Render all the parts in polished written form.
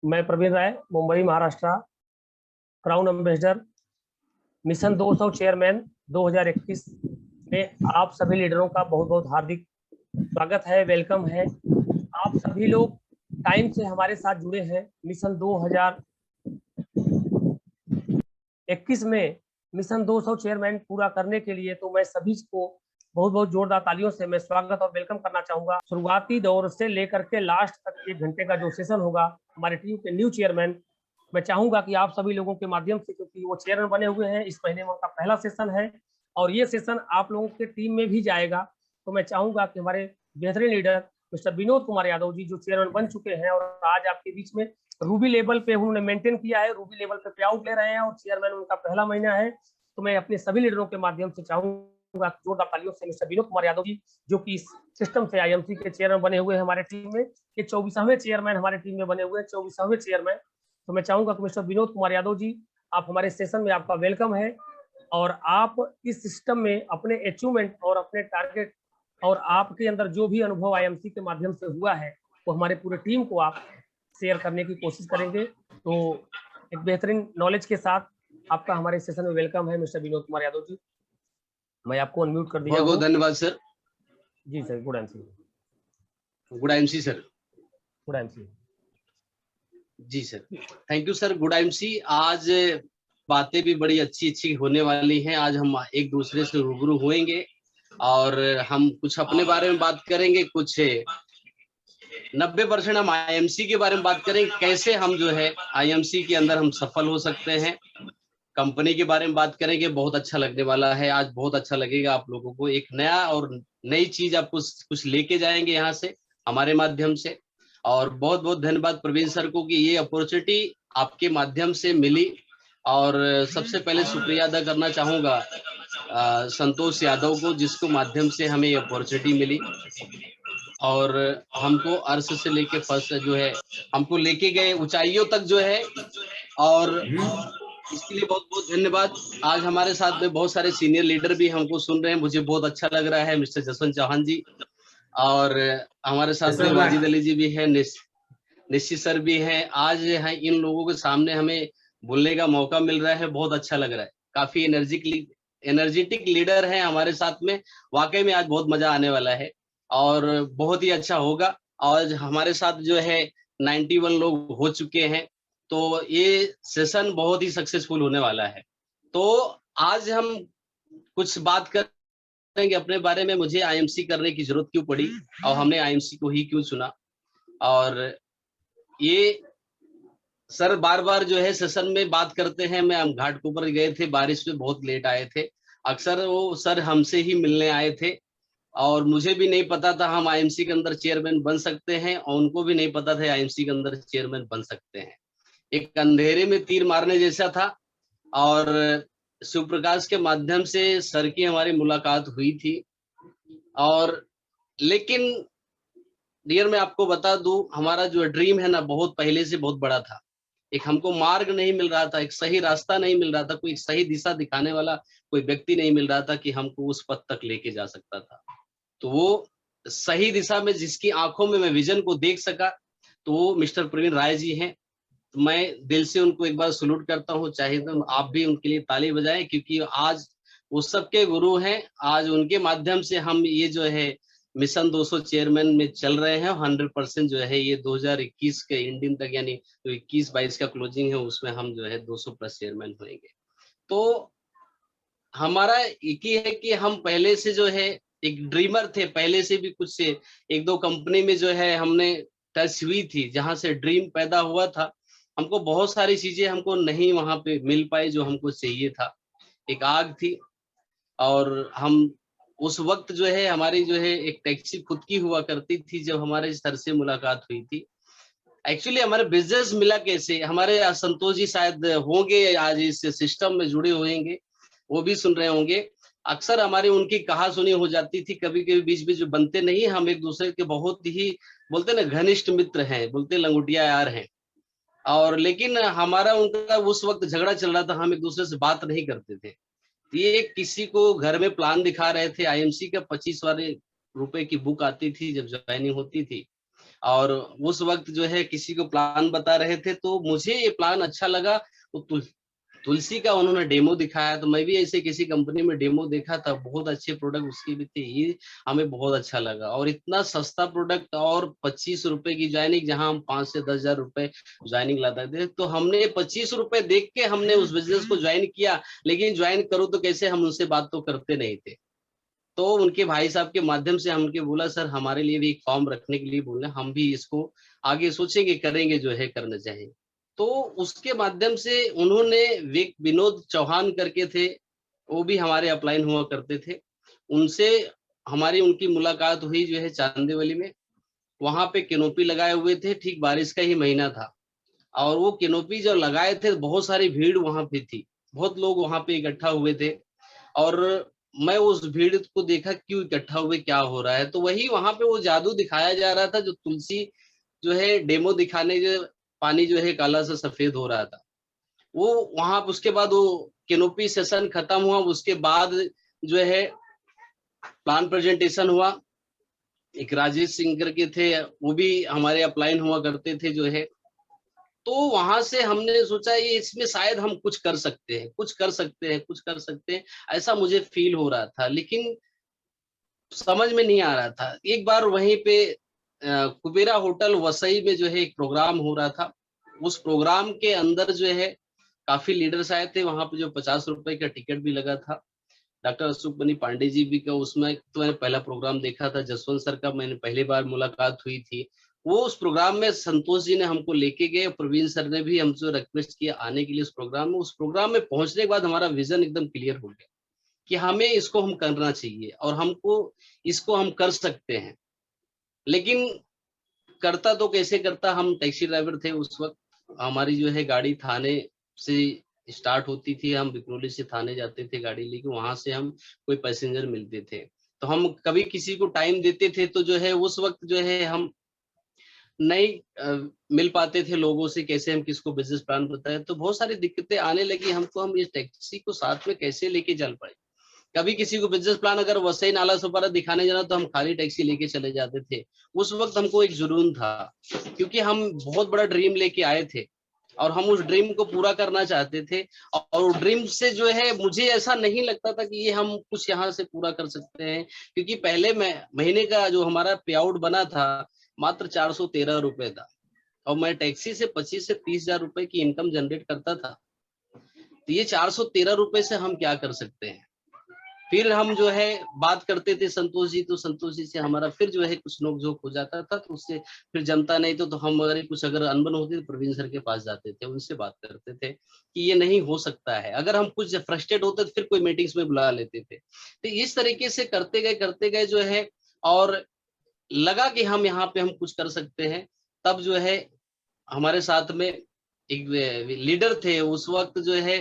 मैं Praveen Rai, Mumbai Maharashtra, crown ambassador, mission 200 chairman 2021 में आप सभी लीडरों का बहुत बहुत हार्दिक स्वागत है, वेलकम है। आप सभी लोग टाइम से हमारे साथ जुड़े हैं। मिशन 2021 में मिशन 200 चेयरमैन पूरा करने के लिए तो मैं सभी को बहुत बहुत जोरदार तालियों से मैं स्वागत और वेलकम करना चाहूंगा। शुरुआती दौर से लेकर के लास्ट तक 1 घंटे का जो सेशन होगा, हमारे टीम के न्यू चेयरमैन, मैं चाहूंगा कि आप सभी लोगों के माध्यम से, क्योंकि वो चेयरमैन बने हुए हैं, इस महीने में उनका पहला सेशन है और ये सेशन आप लोगों के टीम में भी जाएगा। तो मैं चाहूंगा कि हमारे बेहतरीन लीडर मिस्टर विनोद कुमार यादव जी, जो चेयरमैन बन चुके हैं और आज आपके बीच में रूबी लेवल पे उन्होंने मेंटेन किया है, रूबी लेवल पे आउट ले रहे हैं और चेयरमैन उनका पहला महीना है। तो मैं अपने सभी लीडरों के माध्यम से चाहूंगा जोरदार तालियों से मिस्टर विनोद कुमार यादव जी, जो कि इस सिस्टम से आईएमसी के चेयरमैन बने हुए हैं हमारे टीम में, ये 24वें चेयरमैन हमारे टीम में बने हुए हैं, 24वें चेयरमैन। तो मैं चाहूंगा कि मिस्टर विनोद कुमार यादव जी, आप हमारे सेशन में, आपका वेलकम है और आप इस सिस्टम में अपने अचीवमेंट और अपने टारगेट और आपके अंदर जो भी अनुभव आईएमसी के माध्यम से हुआ है वो हमारे पूरे टीम को आप शेयर करने की कोशिश करेंगे। तो एक बेहतरीन नॉलेज के साथ आपका हमारे सेशन में वेलकम है मिस्टर विनोद कुमार यादव जी। मैं आपको अनम्यूट कर दिया बहुत बहुत धन्यवाद सर। जी sir, good MC. Good MC sir. Good MC जी sir, thank you sir. Good MC. आज बातें भी बड़ी अच्छी अच्छी होने वाली हैं। आज हम एक दूसरे से रूबरू होंगे और हम कुछ अपने बारे में बात करेंगे, कुछ 90% हम आईएमसी के बारे में बात करेंगे, कैसे हम जो है आईएमसी के अंदर हम सफल हो सकते हैं। कंपनी के बारे में बात करेंगे, बहुत अच्छा लगने वाला है। आज बहुत अच्छा लगेगा आप लोगों को। एक नया और नई चीज आप कुछ लेके जाएंगे यहाँ से हमारे माध्यम से। और बहुत बहुत धन्यवाद प्रवीण सर को कि ये अपॉर्चुनिटी आपके माध्यम से मिली। और सबसे पहले शुक्रिया अदा करना चाहूंगा संतोष यादव को, जिसको माध्यम से हमें ये अपॉर्चुनिटी मिली और हमको अर्श से लेके फर्स्ट जो है हमको लेके गए ऊंचाइयों तक जो है, और इसके लिए बहुत बहुत धन्यवाद। आज हमारे साथ में बहुत सारे सीनियर लीडर भी हमको सुन रहे हैं, मुझे बहुत अच्छा लग रहा है। मिस्टर जसवंत चौहान जी और हमारे साथ में वाजिद अली जी भी है, निश्चित सर भी हैं। आज है इन लोगों के सामने हमें बोलने का मौका मिल रहा है, बहुत अच्छा लग रहा है। काफी एनर्जेटिक लीडर हैं हमारे साथ में। वाकई में आज बहुत मजा आने वाला है और बहुत ही अच्छा होगा। आज हमारे साथ जो है 91 लोग हो चुके हैं, तो ये सेशन बहुत ही सक्सेसफुल होने वाला है। तो आज हम कुछ बात करेंगे अपने बारे में। मुझे आईएमसी करने की जरूरत क्यों पड़ी और हमने आईएमसी को ही क्यों चुना। और ये सर बार बार जो है सेशन में बात करते हैं। मैं हम घाटकोपर गए थे, बारिश में बहुत लेट आए थे। अक्सर वो सर हमसे ही मिलने आए थे और मुझे भी नहीं पता था हम आईएमसी के अंदर चेयरमैन बन सकते हैं और उनको भी नहीं पता था आईएमसी के अंदर चेयरमैन बन सकते हैं। एक अंधेरे में तीर मारने जैसा था और शिव प्रकाश के माध्यम से सर की हमारी मुलाकात हुई थी। और लेकिन डियर मैं आपको बता दूं, हमारा जो ड्रीम है ना, बहुत पहले से बहुत बड़ा था। एक हमको मार्ग नहीं मिल रहा था, एक सही रास्ता नहीं मिल रहा था, कोई सही दिशा दिखाने वाला कोई व्यक्ति नहीं मिल रहा था कि हमको उस पथ तक लेके जा सकता था। तो वो सही दिशा में जिसकी आंखों में मैं विजन को देख सका, तो वो मिस्टर प्रवीण राय जी हैं। तो मैं दिल से उनको एक बार सलूट करता हूँ। चाहे तो आप भी उनके लिए ताली बजाएं, क्योंकि आज वो सबके गुरु हैं। आज उनके माध्यम से हम ये जो है मिशन 200 चेयरमैन में चल रहे हैं। 100% जो है ये 2021 के एंडिंग तक, यानी जो 21-22 का क्लोजिंग है, उसमें हम जो है 200 प्लस चेयरमैन होंगे। तो हमारा एक ही है कि हम पहले से जो है एक ड्रीमर थे। पहले से भी कुछ से एक दो कंपनी में जो है हमने टच हुई थी, जहां से ड्रीम पैदा हुआ था। हमको बहुत सारी चीजें हमको नहीं वहां पे मिल पाई जो हमको चाहिए था। एक आग थी और हम उस वक्त जो है हमारी जो है एक टैक्सी खुद की हुआ करती थी। जब हमारे सर से मुलाकात हुई थी, एक्चुअली हमारे बिजनेस मिला कैसे, हमारे संतोष जी शायद होंगे आज इस सिस्टम में जुड़े होंगे, वो भी सुन रहे होंगे। अक्सर हमारी उनकी कहा सुनी हो जाती थी, कभी कभी बीच बीच में बनते नहीं। हम एक दूसरे के बहुत ही बोलते ना घनिष्ठ मित्र हैं, बोलते लंगोटिया यार हैं। और लेकिन हमारा उनका उस वक्त झगड़ा चल रहा था, हम एक दूसरे से बात नहीं करते थे। ये किसी को घर में प्लान दिखा रहे थे। आईएमसी का 25 वाले रुपए की बुक आती थी जब ज्वाइनिंग होती थी, और उस वक्त जो है किसी को प्लान बता रहे थे, तो मुझे ये प्लान अच्छा लगा। तो तुलसी का उन्होंने डेमो दिखाया, तो मैं भी ऐसे किसी कंपनी में डेमो देखा था, बहुत अच्छे प्रोडक्ट उसके भी थे, ये हमें बहुत अच्छा लगा। और इतना सस्ता प्रोडक्ट और 25 रुपए की ज्वाइनिंग, जहां हम 5 से 10,000 रुपए ज्वाइनिंग लाते थे, तो हमने 25 रुपए देख के हमने उस बिजनेस को ज्वाइन किया। लेकिन ज्वाइन करो तो कैसे, हम उनसे बात तो करते नहीं थे। तो उनके भाई साहब के माध्यम से हम उनके बोला, सर हमारे लिए भी एक फॉर्म रखने के लिए बोले, हम भी इसको आगे सोचेंगे, करेंगे जो है करना चाहिए। तो उसके माध्यम से उन्होंने विनोद चौहान करके थे, वो भी हमारे अपलाइन हुआ करते थे। उनसे हमारी उनकी मुलाकात हुई जो है चांदीवली में। वहां पे कैनोपी लगाए हुए थे, ठीक बारिश का ही महीना था। और वो कैनोपी जो लगाए थे, बहुत सारी भीड़ वहां पे थी, बहुत लोग वहां पे इकट्ठा हुए थे। और मैं उस भीड़ को देखा, क्यों इकट्ठा हुए, क्या हो रहा है। तो वही वहां पे वो जादू दिखाया जा रहा था, जो तुलसी जो है डेमो दिखाने, जो पानी जो है काला से सफेद हो रहा था, वो वहां। उसके बाद वो कैनोपी सेशन खत्म हुआ, उसके बाद जो है प्लान प्रेजेंटेशन हुआ। एक राजेश सिंह करके थे, वो भी हमारे अपलाइन हुआ करते थे जो है। तो वहां से हमने सोचा, ये इसमें शायद हम कुछ कर सकते हैं, कुछ कर सकते हैं, कुछ कर सकते हैं, ऐसा मुझे फील हो रहा था। लेकिन समझ में नहीं आ रहा था। एक बार वहीं पे कुबेरा होटल वसई में जो है एक प्रोग्राम हो रहा था। उस प्रोग्राम के अंदर जो है काफी लीडर्स आए थे, वहां पे जो 50 रुपए का टिकट भी लगा था। डॉक्टर अशोक बनी पांडे जी भी का उसमें, तो मैंने पहला प्रोग्राम देखा था। जसवंत सर का मैंने पहली बार मुलाकात हुई थी। वो उस प्रोग्राम में संतोष जी ने हमको लेके गए, प्रवीण सर ने भी हमसे रिक्वेस्ट किया आने के लिए उस प्रोग्राम में। उस प्रोग्राम में पहुंचने के बाद हमारा विजन एकदम क्लियर हो गया कि हमें इसको हम करना चाहिए और हमको इसको हम कर सकते हैं। लेकिन करता तो कैसे करता, हम टैक्सी ड्राइवर थे उस वक्त। हमारी जो है गाड़ी थाने से स्टार्ट होती थी, हम बिक्रोली से थाने जाते थे गाड़ी लेके, वहां से हम कोई पैसेंजर मिलते थे, तो हम कभी किसी को टाइम देते थे, तो जो है उस वक्त जो है हम नहीं मिल पाते थे लोगों से, कैसे हम किसको बिजनेस प्लान बताए। तो बहुत सारी दिक्कतें आने लगी हमको, हम इस टैक्सी को साथ में कैसे लेके चल पाए। कभी किसी को बिजनेस प्लान अगर वसई नाला सुपारा दिखाने जाना, तो हम खाली टैक्सी लेके चले जाते थे। उस वक्त हमको एक जुनून था, क्योंकि हम बहुत बड़ा ड्रीम लेके आए थे और हम उस ड्रीम को पूरा करना चाहते थे। और ड्रीम से जो है मुझे ऐसा नहीं लगता था कि ये हम कुछ यहाँ से पूरा कर सकते हैं, क्योंकि पहले महीने का जो हमारा पे आउट बना था मात्र 413 रुपए था, और मैं टैक्सी से 25 से 30,000 रुपए की इनकम जनरेट करता था। तो ये 413 रुपए से हम क्या कर सकते हैं। फिर हम जो है बात करते थे संतोष जी, तो संतोष जी से हमारा फिर जो है कुछ नोक-झोंक हो जाता था, तो उससे फिर जमता नहीं तो हम अगर अनबन होती तो प्रवीण सर के पास जाते थे, उनसे बात करते थे कि ये नहीं हो सकता है। अगर हम कुछ फ्रस्ट्रेट होते तो फिर कोई मीटिंग्स में बुला लेते थे। तो इस तरीके से करते गए जो है, और लगा कि हम यहाँ पे हम कुछ कर सकते हैं। तब जो है हमारे साथ में एक लीडर थे उस वक्त जो है,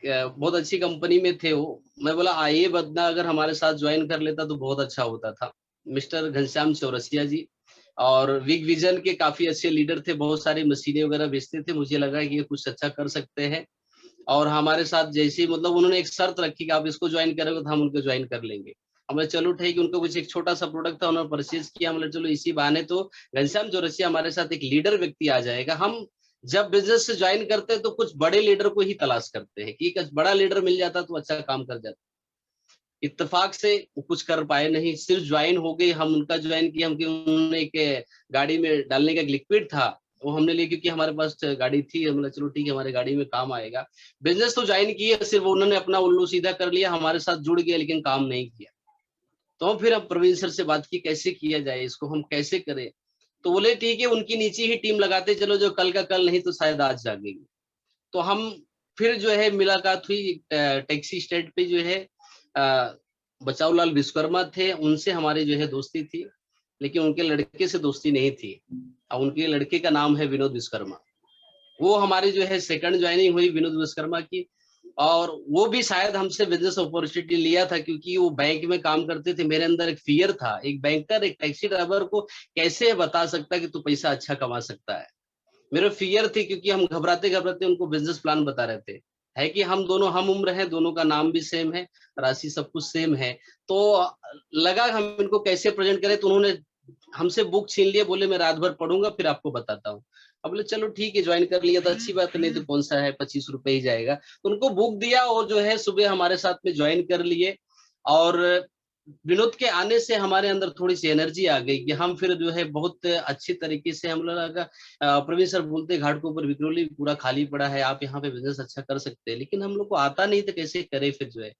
बहुत अच्छी कंपनी में थे वो। मैं बोला आइए बदना अगर हमारे साथ ज्वाइन कर लेता तो बहुत अच्छा होता था। मिस्टर घनश्याम चौरसिया जी, और विग विजन के काफी अच्छे लीडर थे, बहुत सारी मशीनें वगैरह बेचते थे। मुझे लगा कि ये कुछ अच्छा कर सकते हैं, और हमारे साथ जैसे ही मतलब उन्होंने एक शर्त रखी कि आप इसको ज्वाइन करोगे तो हम उनको ज्वाइन कर लेंगे। हमने चलो ठीक है, उनको कुछ एक छोटा सा प्रोडक्ट था, उन्होंने परचेज किया। मतलब चलो इसी बहाने तो घनश्याम चौरसिया हमारे साथ एक लीडर व्यक्ति आ जाएगा। हम जब बिजनेस से ज्वाइन करते हैं तो कुछ बड़े लीडर को ही तलाश करते हैं कि एक बड़ा लीडर मिल जाता तो अच्छा काम कर जाता। इत्तेफाक से वो कुछ कर पाए नहीं, सिर्फ ज्वाइन हो गए। हम उनका ज्वाइन किया, हम उन्होंने एक गाड़ी में डालने का एक लिक्विड था, वो हमने लिया क्योंकि हमारे पास गाड़ी थी। हमने चलो ठीक है, हमारे गाड़ी में काम आएगा। बिजनेस तो ज्वाइन किए, सिर्फ उन्होंने अपना उल्लू सीधा कर लिया, हमारे साथ जुड़ गया लेकिन काम नहीं किया। तो फिर हम प्रवीण सर से बात की कैसे किया जाए इसको, हम कैसे करें। तो बोले ठीक है, उनकी नीचे ही टीम लगाते चलो, जो कल का कल नहीं तो शायद आज जागेगी। तो हम फिर जो है मुलाकात हुई टैक्सी स्टैंड पे जो है, बचाऊ लाल विश्वकर्मा थे, उनसे हमारी जो है दोस्ती थी, लेकिन उनके लड़के से दोस्ती नहीं थी। और उनके लड़के का नाम है विनोद विश्वकर्मा। वो हमारी जो है सेकंड ज्वाइनिंग हुई विनोद विश्वकर्मा की, और वो भी शायद हमसे बिजनेस अपॉर्चुनिटी लिया था, क्योंकि वो बैंक में काम करते थे। मेरे अंदर एक फियर था, एक बैंकर एक टैक्सी ड्राइवर को कैसे बता सकता कि तू पैसा अच्छा कमा सकता है। मेरा फियर थी, क्योंकि हम घबराते घबराते उनको बिजनेस प्लान बता रहे थे। है कि हम दोनों हम उम्र हैं, दोनों का नाम भी सेम है, राशि सब कुछ सेम है। तो लगा हम इनको कैसे प्रेजेंट करें, तो उन्होंने हमसे बुक छीन लिए, बोले मैं रात भर पढ़ूंगा फिर आपको बताता हूँ। अब बोले चलो ठीक है, ज्वाइन कर लिया तो अच्छी बात है, नहीं तो कौन सा है, 25 रुपए ही जाएगा। तो उनको बुक दिया और जो है सुबह हमारे साथ में ज्वाइन कर लिए। और विनोद के आने से हमारे अंदर थोड़ी सी एनर्जी आ गई कि हम फिर जो है बहुत अच्छी तरीके से, हम लोग का प्रवीण सर बोलते घाट के ऊपर विक्रोली पूरा खाली पड़ा है, आप यहाँ पे बिजनेस अच्छा कर सकते हैं, लेकिन हम लोग को आता नहीं तो कैसे करे फिर जो है।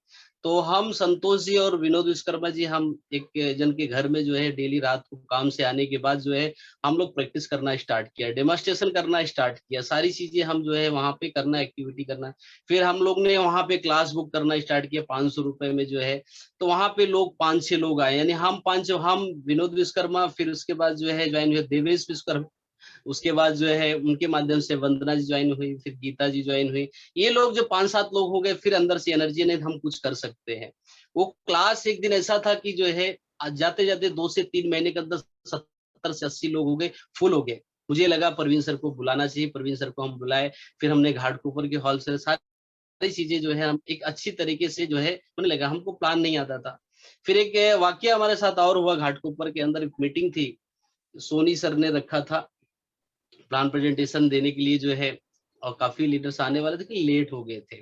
तो हम संतोष जी और विनोद विश्वकर्मा जी, हम एक जन के घर में जो है डेली रात को काम से आने के बाद जो है हम लोग प्रैक्टिस करना स्टार्ट किया, डेमोन्स्ट्रेशन करना स्टार्ट किया, सारी चीजें हम जो है वहाँ पे करना, एक्टिविटी करना। फिर हम लोग ने वहाँ पे क्लास बुक करना स्टार्ट किया 500 रुपए में जो है। तो वहाँ पे लोग 5-6 लोग आए, यानी हम विनोद विश्वकर्मा, फिर उसके बाद जो है ज्वाइन हुए देवेश विश्वकर्मा, उसके बाद जो है उनके माध्यम से वंदना जी ज्वाइन हुई, फिर गीता जी ज्वाइन हुई। ये लोग जो 5-7 लोग हो गए, फिर अंदर से एनर्जी नहीं, हम कुछ कर सकते हैं। वो क्लास एक दिन ऐसा था कि जो है जाते जाते 2 से 3 महीने के अंदर 70 से 80 लोग हो गए, फुल हो गए। मुझे लगा प्रवीण सर को बुलाना चाहिए, प्रवीण सर को हम बुलाए। फिर हमने घाटकोपर के हॉल से सारी चीजें जो है हम एक अच्छी तरीके से जो है होने लगा, हमको प्लान नहीं आता था। फिर एक वाकया हमारे साथ और हुआ, घाटकोपर के अंदर एक मीटिंग थी, सोनी सर ने रखा था प्लान प्रेजेंटेशन देने के लिए जो है, और काफी लीडर्स आने वाले थे कि लेट हो गए थे।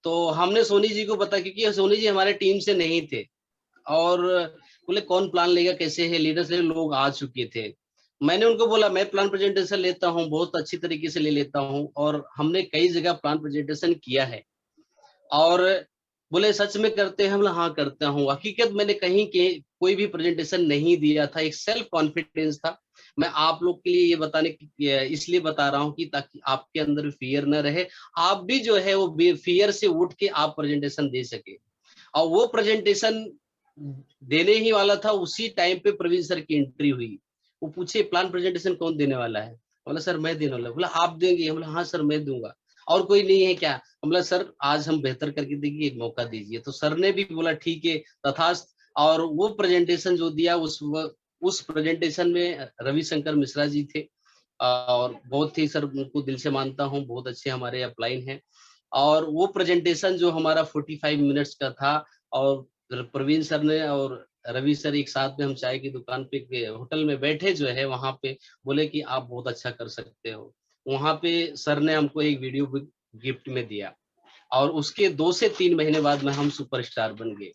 तो हमने सोनी जी को पता, क्योंकि सोनी जी हमारे टीम से नहीं थे, और बोले कौन प्लान लेगा, कैसे है, लीडर्स लोग आ चुके थे। मैंने उनको बोला मैं प्लान प्रेजेंटेशन लेता हूँ, बहुत अच्छी तरीके से ले लेता हूँ, और हमने कई जगह प्लान प्रेजेंटेशन किया है। और बोले सच में करते हैं, हम बोला हाँ करता हूँ। हकीकत मैंने कहीं के कोई भी प्रेजेंटेशन नहीं दिया था, एक सेल्फ कॉन्फिडेंस था। मैं आप लोग के लिए ये बताने इसलिए बता रहा हूँ कि ताकि आपके अंदर फियर न रहे, आप भी जो है वो फियर से उठ के आप प्रेजेंटेशन दे सके। और वो प्रेजेंटेशन देने ही वाला था, उसी टाइम पे प्रवीण सर की एंट्री हुई। वो पूछे प्लान प्रेजेंटेशन कौन देने वाला है, बोला सर मैं देने वाला। बोला आप देंगे, बोला हाँ सर मैं दूंगा, और कोई नहीं है क्या। बोला सर आज हम बेहतर करके देंगे, एक मौका दीजिए। तो सर ने भी बोला ठीक है तथास्त। और वो प्रेजेंटेशन जो दिया, उस प्रेजेंटेशन में रविशंकर मिश्रा जी थे, और बहुत ही सर उनको दिल से मानता हूँ, बहुत अच्छे हमारे अपलाइन हैं। और वो प्रेजेंटेशन जो हमारा 45 मिनट्स का था, और प्रवीण सर ने और रवि सर एक साथ में हम चाय की दुकान पे होटल में बैठे जो है, वहां पे बोले कि आप बहुत अच्छा कर सकते हो। वहां पे सर ने हमको एक वीडियो गिफ्ट में दिया, और उसके 2 से 3 महीने बाद में हम सुपरस्टार बन गए।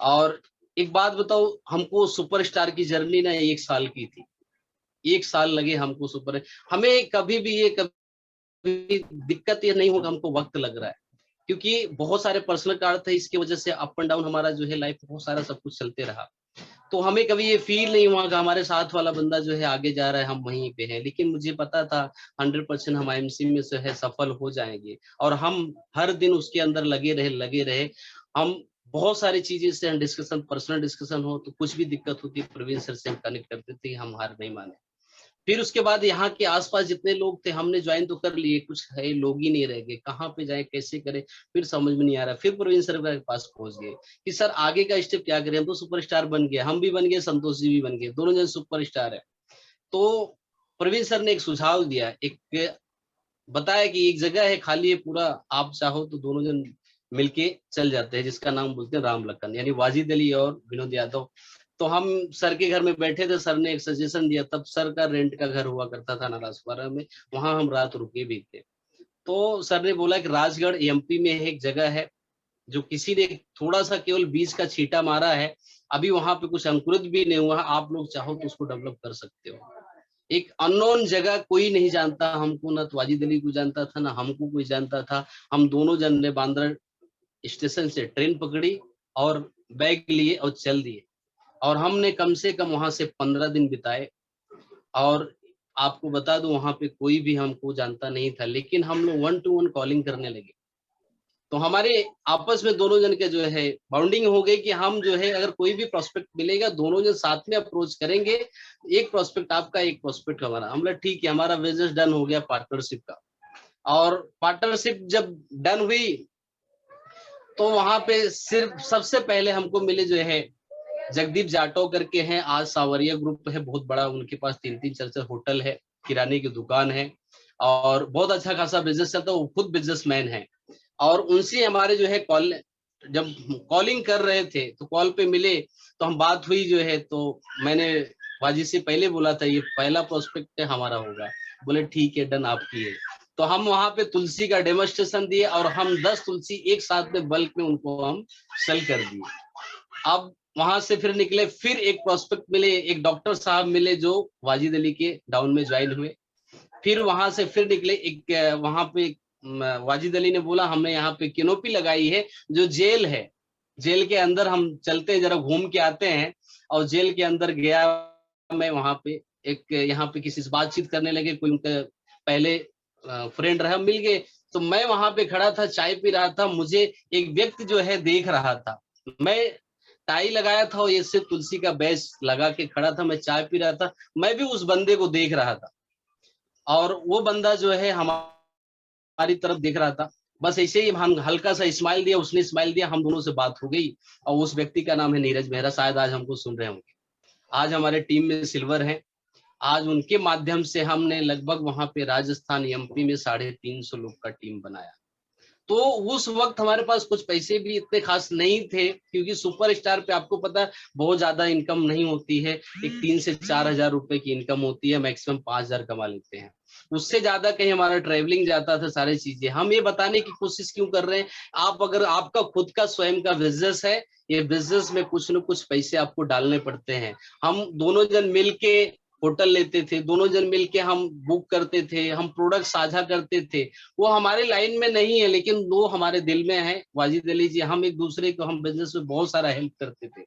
और एक बात बताओ, हमको सुपरस्टार की जर्नी ना 1 साल की थी, 1 साल लगे हमको हमें कभी भी ये कभी दिक्कत ये नहीं होगा, हमको वक्त लग रहा है, क्योंकि बहुत सारे पर्सनल कार्य थे, इसकी वजह से अप एंड डाउन हमारा जो है लाइफ बहुत सारा सब कुछ चलते रहा। तो हमें कभी ये फील नहीं हुआ कि हमारे साथ वाला बंदा जो है आगे जा रहा है, हम वहीं पे हैं। लेकिन मुझे पता था 100% हम आईएमसी में जो है सफल हो जाएंगे, और हम हर दिन उसके अंदर लगे रहे। हम बहुत सारी चीजें से डिस्कशन, पर्सनल डिस्कशन हो तो कुछ भी दिक्कत होती, प्रवीण सर से हम कनेक्ट करते थे, हम हार नहीं माने। फिर उसके बाद यहाँ के आसपास जितने लोग थे, हमने ज्वाइन तो कर लिए, कुछ है लोग ही नहीं रह गए, कहाँ पे जाए कैसे करें, फिर समझ में नहीं आ रहा। फिर प्रवीण सर के पास पहुंच गए कि सर आगे का स्टेप क्या करें, हम तो सुपरस्टार बन गए, हम भी बन गए, संतोष जी भी बन गए, दोनों जन सुपरस्टार है। तो प्रवीण सर ने एक सुझाव दिया, एक बताया कि एक जगह है खाली है पूरा, आप चाहो तो दोनों जन मिलके चल जाते हैं, जिसका नाम बोलते हैं राम लखन, यानी वाजिद अली और विनोद यादव। तो हम सर के घर में बैठे थे, सर ने एक सजेशन दिया, तब सर का रेंट का घर हुआ करता था नालासोपारा में, वहां हम रात रुके भी थे। तो सर ने बोला कि राजगढ़ एमपी में एक जगह है, जो किसी ने थोड़ा सा केवल बीज का छींटा मारा है, अभी वहां पे कुछ अंकुरित भी नहीं हुआ, आप लोग चाहो तो उसको डेवलप कर सकते हो। एक अननोन जगह, कोई नहीं जानता हमको, ना तो वाजिद अली को जानता था, ना हमको कोई जानता था। हम दोनों जन ने बांद्रा स्टेशन से ट्रेन पकड़ी और बैग लिए और चल दिए, और हमने कम से कम वहां से 15 दिन बिताए। और आपको बता दूं वहां पे कोई भी हमको जानता नहीं था, लेकिन हम लोग 1 to 1 कॉलिंग करने लगे। तो हमारे आपस में दोनों जन के जो है बाउंडिंग हो गई कि हम जो है अगर कोई भी प्रोस्पेक्ट मिलेगा, दोनों जन साथ में अप्रोच करेंगे, एक प्रोस्पेक्ट आपका, एक प्रोस्पेक्ट हमारा। हम लोग ठीक है, हमारा बिजनेस डन हो गया पार्टनरशिप का। और पार्टनरशिप जब डन हुई, तो वहां पे सिर्फ सबसे पहले हमको मिले जो है जगदीप जाटव करके हैं, आज सावरिया ग्रुप है बहुत बड़ा, उनके पास 3-3 4-4 होटल है, किराने की दुकान है, और बहुत अच्छा खासा बिजनेस चलता है, वो खुद बिजनेसमैन है। और उनसे हमारे जो है कॉल, जब कॉलिंग कर रहे थे तो कॉल पे मिले, तो हम बात हुई जो है, तो मैंने वाजी से पहले बोला था ये पहला प्रोस्पेक्ट हमारा होगा। बोले ठीक है, डन, आपकी है। तो हम वहां पे तुलसी का डेमोस्ट्रेशन दिए और हम 10 तुलसी एक साथ में बल्क में उनको हम सेल कर दिए। अब वहां से फिर निकले, फिर एक प्रोस्पेक्ट मिले, एक डॉक्टर साहब मिले जो वाजिद अली के डाउन में ज्वाइन हुए। फिर वहां से फिर निकले, एक वहां पे वाजिद अली ने बोला हमने यहाँ पे कैनोपी लगाई है जो जेल है, जेल के अंदर हम चलते जरा घूम के आते हैं। और जेल के अंदर गया मैं, वहां पे एक यहाँ पे किसी से बातचीत करने लगे, कोई उनका पहले फ्रेंड रहा, मिल गए। तो मैं वहां पे खड़ा था, चाय पी रहा था, मुझे एक व्यक्ति जो है देख रहा था। मैं टाई लगाया था और इससे तुलसी का बैच लगा के खड़ा था, मैं चाय पी रहा था, मैं भी उस बंदे को देख रहा था और वो बंदा जो है हमारी तरफ देख रहा था। बस ऐसे ही हम हल्का सा स्माइल दिया, उसने स्माइल दिया, हम दोनों से बात हो गई। और उस व्यक्ति का नाम है नीरज मेहरा, शायद आज हमको सुन रहे होंगे। आज हमारे टीम में सिल्वर है। आज उनके माध्यम से हमने लगभग वहां पे राजस्थान एमपी में 350 लोग का टीम बनाया। तो उस वक्त हमारे पास कुछ पैसे भी इतने खास नहीं थे, क्योंकि सुपरस्टार पे आपको पता है बहुत ज्यादा इनकम नहीं होती है। एक 3 से 4 हजार रुपए की इनकम होती है, मैक्सिमम 5 हजार कमा लेते हैं। उससे ज्यादा कहीं हमारा ट्रेवलिंग जाता था, सारी चीजें। हम ये बताने की कोशिश क्यों कर रहे हैं, आप अगर आपका खुद का स्वयं का बिजनेस है, ये बिजनेस में कुछ न कुछ पैसे आपको डालने पड़ते हैं। हम दोनों जन मिलके होटल लेते थे, दोनों जन मिलके हम बुक करते थे, हम प्रोडक्ट साझा करते थे। वो हमारे लाइन में नहीं है, लेकिन वो हमारे दिल में है। वाजिद अली जी, हम एक दूसरे को, हम बिजनेस में बहुत सारा हेल्प करते थे।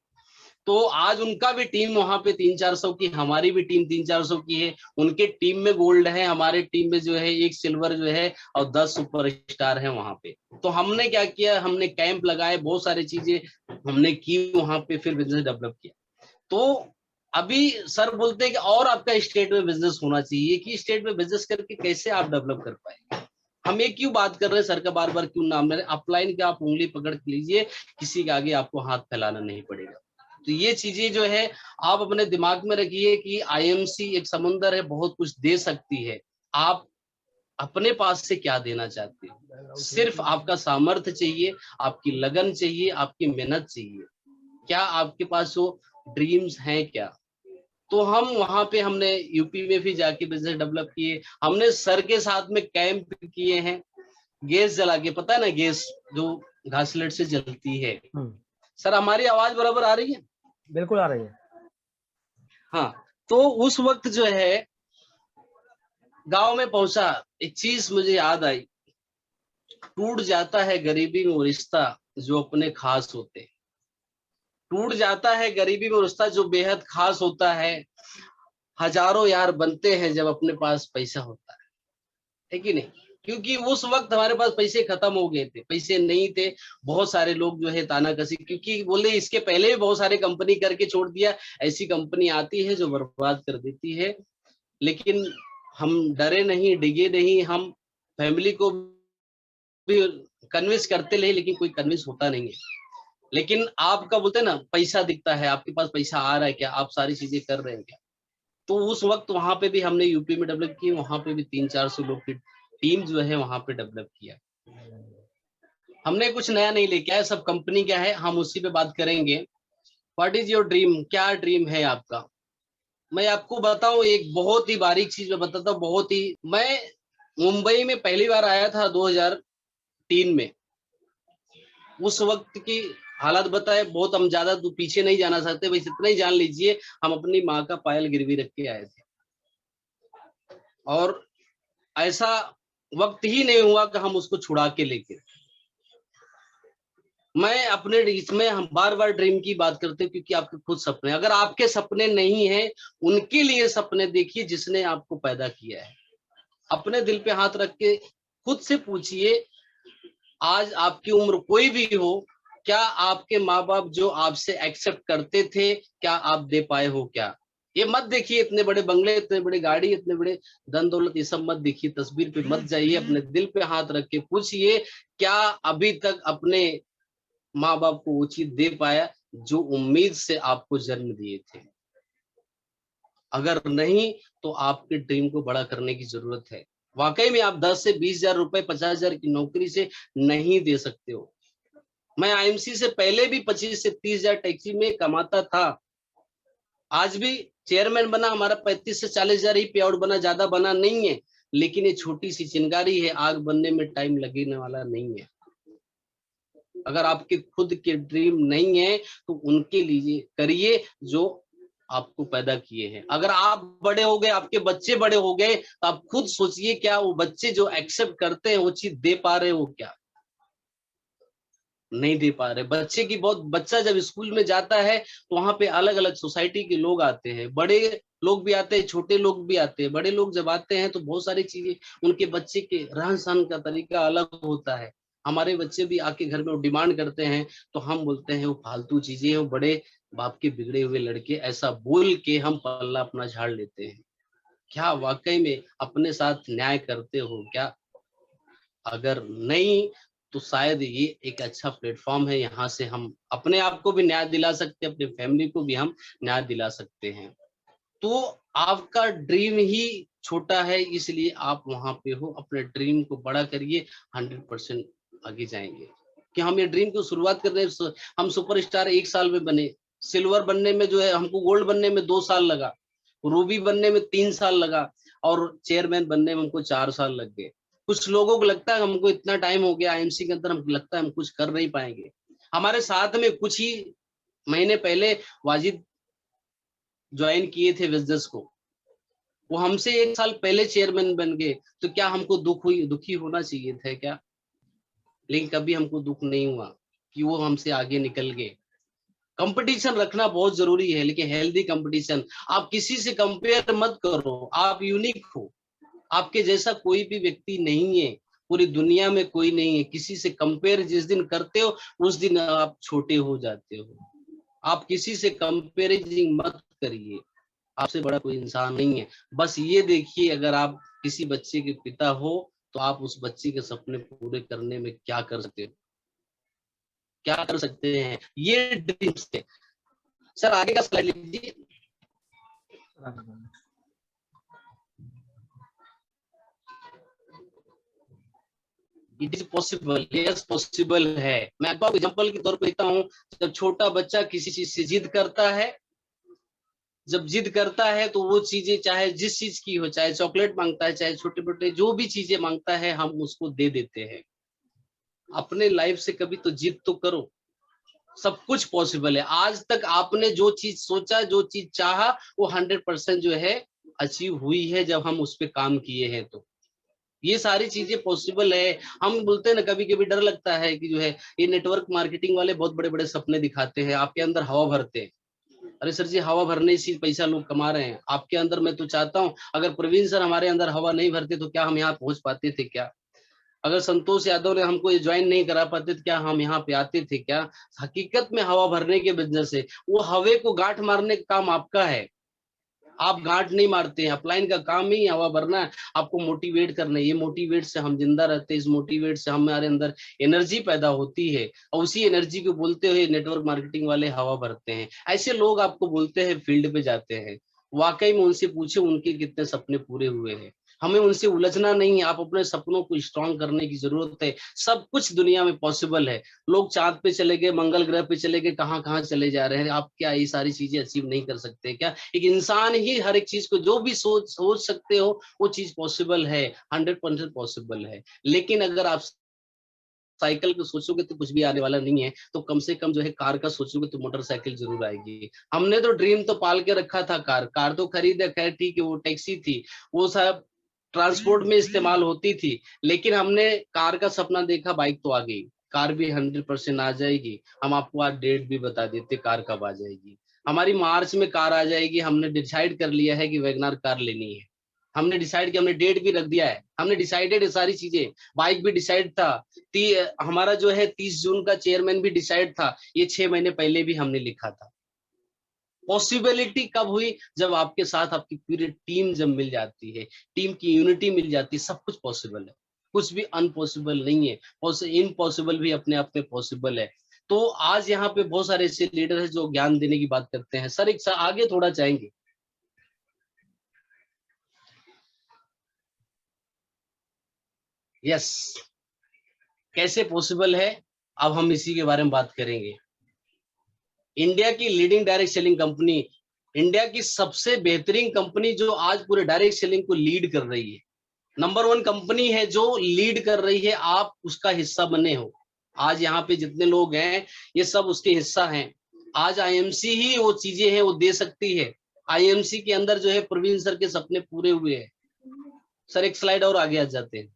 तो आज उनका भी टीम वहां पे 300-400 की, हमारी भी टीम 300-400 की है। उनके टीम में गोल्ड है, हमारे टीम में जो है एक सिल्वर जो है और 10 सुपर स्टार है वहां पे। तो हमने क्या किया, हमने कैंप लगाए, बहुत सारी चीजें हमने की वहां पे, फिर बिजनेस डेवलप किया। तो अभी सर बोलते हैं कि और आपका स्टेट में बिजनेस होना चाहिए, कि स्टेट में बिजनेस करके कैसे आप डेवलप कर पाए। हम ये क्यों बात कर रहे हैं, सर का बार बार क्यों नाम ले रहे हैं। अपलाइन का आप उंगली पकड़ के लीजिए, किसी के आगे आपको हाथ फैलाना नहीं पड़ेगा। तो ये चीजें जो है आप अपने दिमाग में रखिए कि आईएमसी एक समुंदर है, बहुत कुछ दे सकती है। आप अपने पास से क्या देना चाहते हैं, सिर्फ आपका सामर्थ्य चाहिए, आपकी लगन चाहिए, आपकी मेहनत चाहिए। क्या आपके पास वो ड्रीम्स हैं क्या। तो हम वहां पे, हमने यूपी में भी जाके बिजनेस डेवलप किए। हमने सर के साथ में कैंप किए हैं, गैस जला के, पता है ना गैस जो घासलेट से जलती है। सर हमारी आवाज बराबर आ रही है? बिल्कुल आ रही है। हाँ, तो उस वक्त जो है गांव में पहुंचा, एक चीज मुझे याद आई, टूट जाता है गरीबी में वो रिश्ता जो अपने खास होते हैं। टूट जाता है गरीबी में रिश्ता जो बेहद खास होता है। हजारों यार बनते हैं जब अपने पास पैसा होता है कि नहीं। क्योंकि उस वक्त हमारे पास पैसे खत्म हो गए थे, पैसे नहीं थे। बहुत सारे लोग जो है तानाकसी, क्योंकि बोले इसके पहले भी बहुत सारे कंपनी करके छोड़ दिया। ऐसी कंपनी आती है जो बर्बाद कर देती है। लेकिन हम डरे नहीं, डिगे नहीं, हम फैमिली को भी कन्विंस करते रहे, लेकिन कोई कन्विंस होता नहीं है। लेकिन आपका बोलते हैं ना, पैसा दिखता है, आपके पास पैसा आ रहा है क्या, आप सारी चीजें कर रहे हैं क्या। तो उस वक्त वहां पे भी हमने यूपी में डेवलप किया, वहां पे भी 300-400 लोग की टीम जो है वहां पे डेवलप किया। हमने कुछ नया नहीं लेके आया, सब कंपनी क्या है, हम उसी पे बात करेंगे। व्हाट इज योर ड्रीम, क्या ड्रीम है आपका। मैं आपको बताऊं, एक बहुत ही बारीक चीज मैं बताता हूँ, बहुत ही। मैं मुंबई में पहली बार आया था 2003 में। उस वक्त की हालात बताए, बहुत हम ज्यादा तो पीछे नहीं जाना चाहते, बस इतना ही जान लीजिए हम अपनी माँ का पायल गिरवी रख के आए थे। और ऐसा वक्त ही नहीं हुआ कि हम उसको छुड़ा के लेके। मैं अपने इसमें, हम बार बार ड्रीम की बात करते हैं, क्योंकि आपके खुद सपने, अगर आपके सपने नहीं है, उनके लिए सपने देखिए जिसने आपको पैदा किया है। अपने दिल पे हाथ रख के खुद से पूछिए, आज आपकी उम्र कोई भी हो, क्या आपके माँ बाप जो आपसे एक्सेप्ट करते थे, क्या आप दे पाए हो क्या। ये मत देखिए इतने बड़े बंगले, इतने बड़े गाड़ी, इतने बड़े धन दौलत, ये सब मत देखिए, तस्वीर पे मत जाइए। अपने दिल पे हाथ रख के पूछिए, क्या अभी तक अपने माँ बाप को वो चीज दे पाया जो उम्मीद से आपको जन्म दिए थे। अगर नहीं, तो आपके ड्रीम को बड़ा करने की जरूरत है। वाकई में आप 10 से 20 हजार रुपए, 50 हजार की नौकरी से नहीं दे सकते हो। मैं आईएमसी से पहले भी 25 से 30 हजार टैक्सी में कमाता था। आज भी चेयरमैन बना हमारा 35 से 40 हजार ही पे आउट बना, ज्यादा बना नहीं है, लेकिन ये छोटी सी चिंगारी है, आग बनने में टाइम लगने वाला नहीं है। अगर आपके खुद के ड्रीम नहीं है तो उनके लिए करिए जो आपको पैदा किए हैं। अगर आप बड़े हो गए, आपके बच्चे बड़े हो गए, तो आप खुद सोचिए क्या वो बच्चे जो एक्सेप्ट करते हैं वो चीज दे पा रहे हो, क्या नहीं दे पा रहे। बच्चे की बहुत, बच्चा जब स्कूल में जाता है तो वहां पे अलग अलग सोसाइटी के लोग आते हैं, बड़े लोग भी आते हैं, छोटे लोग भी आते हैं। बड़े लोग जब आते हैं तो बहुत सारी चीजें, उनके बच्चे के रहन सहन का तरीका अलग होता है। हमारे बच्चे भी आके घर में डिमांड करते हैं तो हम बोलते हैं वो फालतू चीजें हैं, वो बड़े बाप के बिगड़े हुए लड़के, ऐसा बोल के हम पल्ला अपना झाड़ लेते हैं। क्या वाकई में अपने साथ न्याय करते हो क्या? अगर नहीं तो शायद ये एक अच्छा प्लेटफॉर्म है, यहाँ से हम अपने आप को भी न्याय दिला सकते हैं, अपनी फैमिली को भी हम न्याय दिला सकते हैं। तो आपका ड्रीम ही छोटा है, इसलिए आप वहां पे हो, अपने ड्रीम को बड़ा करिए, 100% आगे जाएंगे। कि हम ये ड्रीम को शुरुआत कर रहे हैं, हम सुपरस्टार 1 साल में बने, सिल्वर बनने में जो है हमको, गोल्ड बनने में 2 साल लगा, रूबी बनने में 3 साल लगा, और चेयरमैन बनने में हमको 4 साल लग गए। कुछ लोगों को लगता है हमको इतना टाइम हो गया आईएमसी के अंदर, हमको लगता है हम कुछ कर नहीं पाएंगे। हमारे साथ में कुछ ही महीने पहले वाजिद ज्वाइन किए थे बिजनेस को, वो हमसे 1 साल पहले चेयरमैन बन गए, तो क्या हमको दुखी होना चाहिए था क्या? लेकिन कभी हमको दुख नहीं हुआ कि वो हमसे आगे निकल गए। कंपटीशन रखना बहुत जरूरी है, लेकिन हेल्दी कंपटीशन। आप किसी से कंपेयर मत करो, आप यूनिक हो, आपके जैसा कोई भी व्यक्ति नहीं है, पूरी दुनिया में कोई नहीं है। किसी से कंपेयर जिस दिन करते हो उस दिन आप छोटे हो जाते हो। आप किसी से कंपेरिजन मत करिए, आपसे बड़ा कोई इंसान नहीं है। बस ये देखिए, अगर आप किसी बच्चे के पिता हो तो आप उस बच्चे के सपने पूरे करने में क्या कर सकते हो, क्या कर सकते हैं, ये ड्रीम्स है। सर आगे का स्लाइड लीजिए। It is possible, yes possible है। मैं आपको एग्जांपल के तौर पर देता हूँ। जब छोटा बच्चा किसी चीज से जिद करता है, जब जिद करता है तो वो चीजें चाहे जिस चीज की हो, चाहे चॉकलेट मांगता है, चाहे छोटे छोटे जो भी चीजें मांगता है, हम उसको दे देते हैं। अपने लाइफ से कभी तो जिद तो करो, सब कुछ पॉसिबल है। आज तक आपने जो चीज सोचा, जो चीज चाहा, वो 100% जो है अचीव हुई है, जब हम उस पर काम किए हैं। तो ये सारी चीजें पॉसिबल है। हम बोलते हैं ना, कभी कभी डर लगता है कि जो है ये नेटवर्क मार्केटिंग वाले बहुत बड़े बड़े सपने दिखाते हैं, आपके अंदर हवा भरते हैं। अरे सर जी, हवा भरने से पैसा लोग कमा रहे हैं आपके अंदर। मैं तो चाहता हूँ, अगर प्रवीण सर हमारे अंदर हवा नहीं भरते तो क्या हम यहाँ पहुंच पाते थे क्या? अगर संतोष यादव ने हमको ज्वाइन नहीं करा पाते तो क्या हम यहाँ पे आते थे क्या? हकीकत में हवा भरने के बिजनेस है, वो हवे को गांठ मारने का काम आपका है। आप गांठ नहीं मारते हैं, अपलाइन का काम ही हवा भरना है, आपको मोटिवेट करना है। ये मोटिवेट से हम जिंदा रहते हैं, इस मोटिवेट से हमारे अंदर एनर्जी पैदा होती है, और उसी एनर्जी को बोलते हुए नेटवर्क मार्केटिंग वाले हवा भरते हैं। ऐसे लोग आपको बोलते हैं फील्ड पे जाते हैं, वाकई में उनसे पूछे उनके कितने सपने पूरे हुए हैं। हमें उनसे उलझना नहीं है, आप अपने सपनों को स्ट्रॉन्ग करने की जरूरत है। सब कुछ दुनिया में पॉसिबल है। लोग चांद पे चले गए, मंगल ग्रह पे चले गए, कहाँ कहाँ चले जा रहे हैं। आप क्या ये सारी चीजें अचीव नहीं कर सकते क्या? एक इंसान ही हर एक चीज को जो भी सोच सकते हो, वो चीज पॉसिबल है, 100% पॉसिबल है। लेकिन अगर आप साइकिल को सोचोगे तो कुछ भी आने वाला नहीं है, तो कम से कम जो है कार का सोचोगे तो मोटरसाइकिल जरूर आएगी। हमने तो ड्रीम तो पाल के रखा था, कार तो खरीदे, खैर ठीक है, वो टैक्सी थी, वो सब ट्रांसपोर्ट में इस्तेमाल होती थी। लेकिन हमने कार का सपना देखा, बाइक तो आ गई, कार भी 100% आ जाएगी। हम आपको आज डेट भी बता देते कार कब आ जाएगी। हमारी मार्च में कार आ जाएगी। हमने डिसाइड कर लिया है कि वैगनआर कार लेनी है। हमने डिसाइड किया, हमने डेट भी रख दिया है, हमने डिसाइडेड है सारी चीजें। बाइक भी डिसाइड था, हमारा जो है 30 जून का चेयरमैन भी डिसाइड था, ये 6 महीने पहले भी हमने लिखा था। पॉसिबिलिटी कब हुई? जब आपके साथ आपकी पूरी टीम जब मिल जाती है, टीम की यूनिटी मिल जाती है, सब कुछ पॉसिबल है। कुछ भी अनपॉसिबल नहीं है, इम्पॉसिबल भी अपने आप में पॉसिबल है। तो आज यहाँ पे बहुत सारे ऐसे लीडर हैं जो ज्ञान देने की बात करते हैं। सर एक आगे थोड़ा चाहेंगे? यस, कैसे पॉसिबल है, अब हम इसी के बारे में बात करेंगे। इंडिया की leading direct selling company India की सबसे बेहतरीन कंपनी जो आज पूरे डायरेक्ट सेलिंग को लीड कर रही है, नंबर 1 कंपनी है जो लीड कर रही है, आप उसका हिस्सा बने हो। आज यहाँ पे जितने लोग हैं ये सब उसके हिस्सा हैं। आज आईएमसी ही वो चीजें हैं वो दे सकती है। आईएमसी के अंदर जो है प्रवीण सर के सपने पूरे हुए हैं। सर एक स्लाइड और आगे आ जाते हैं।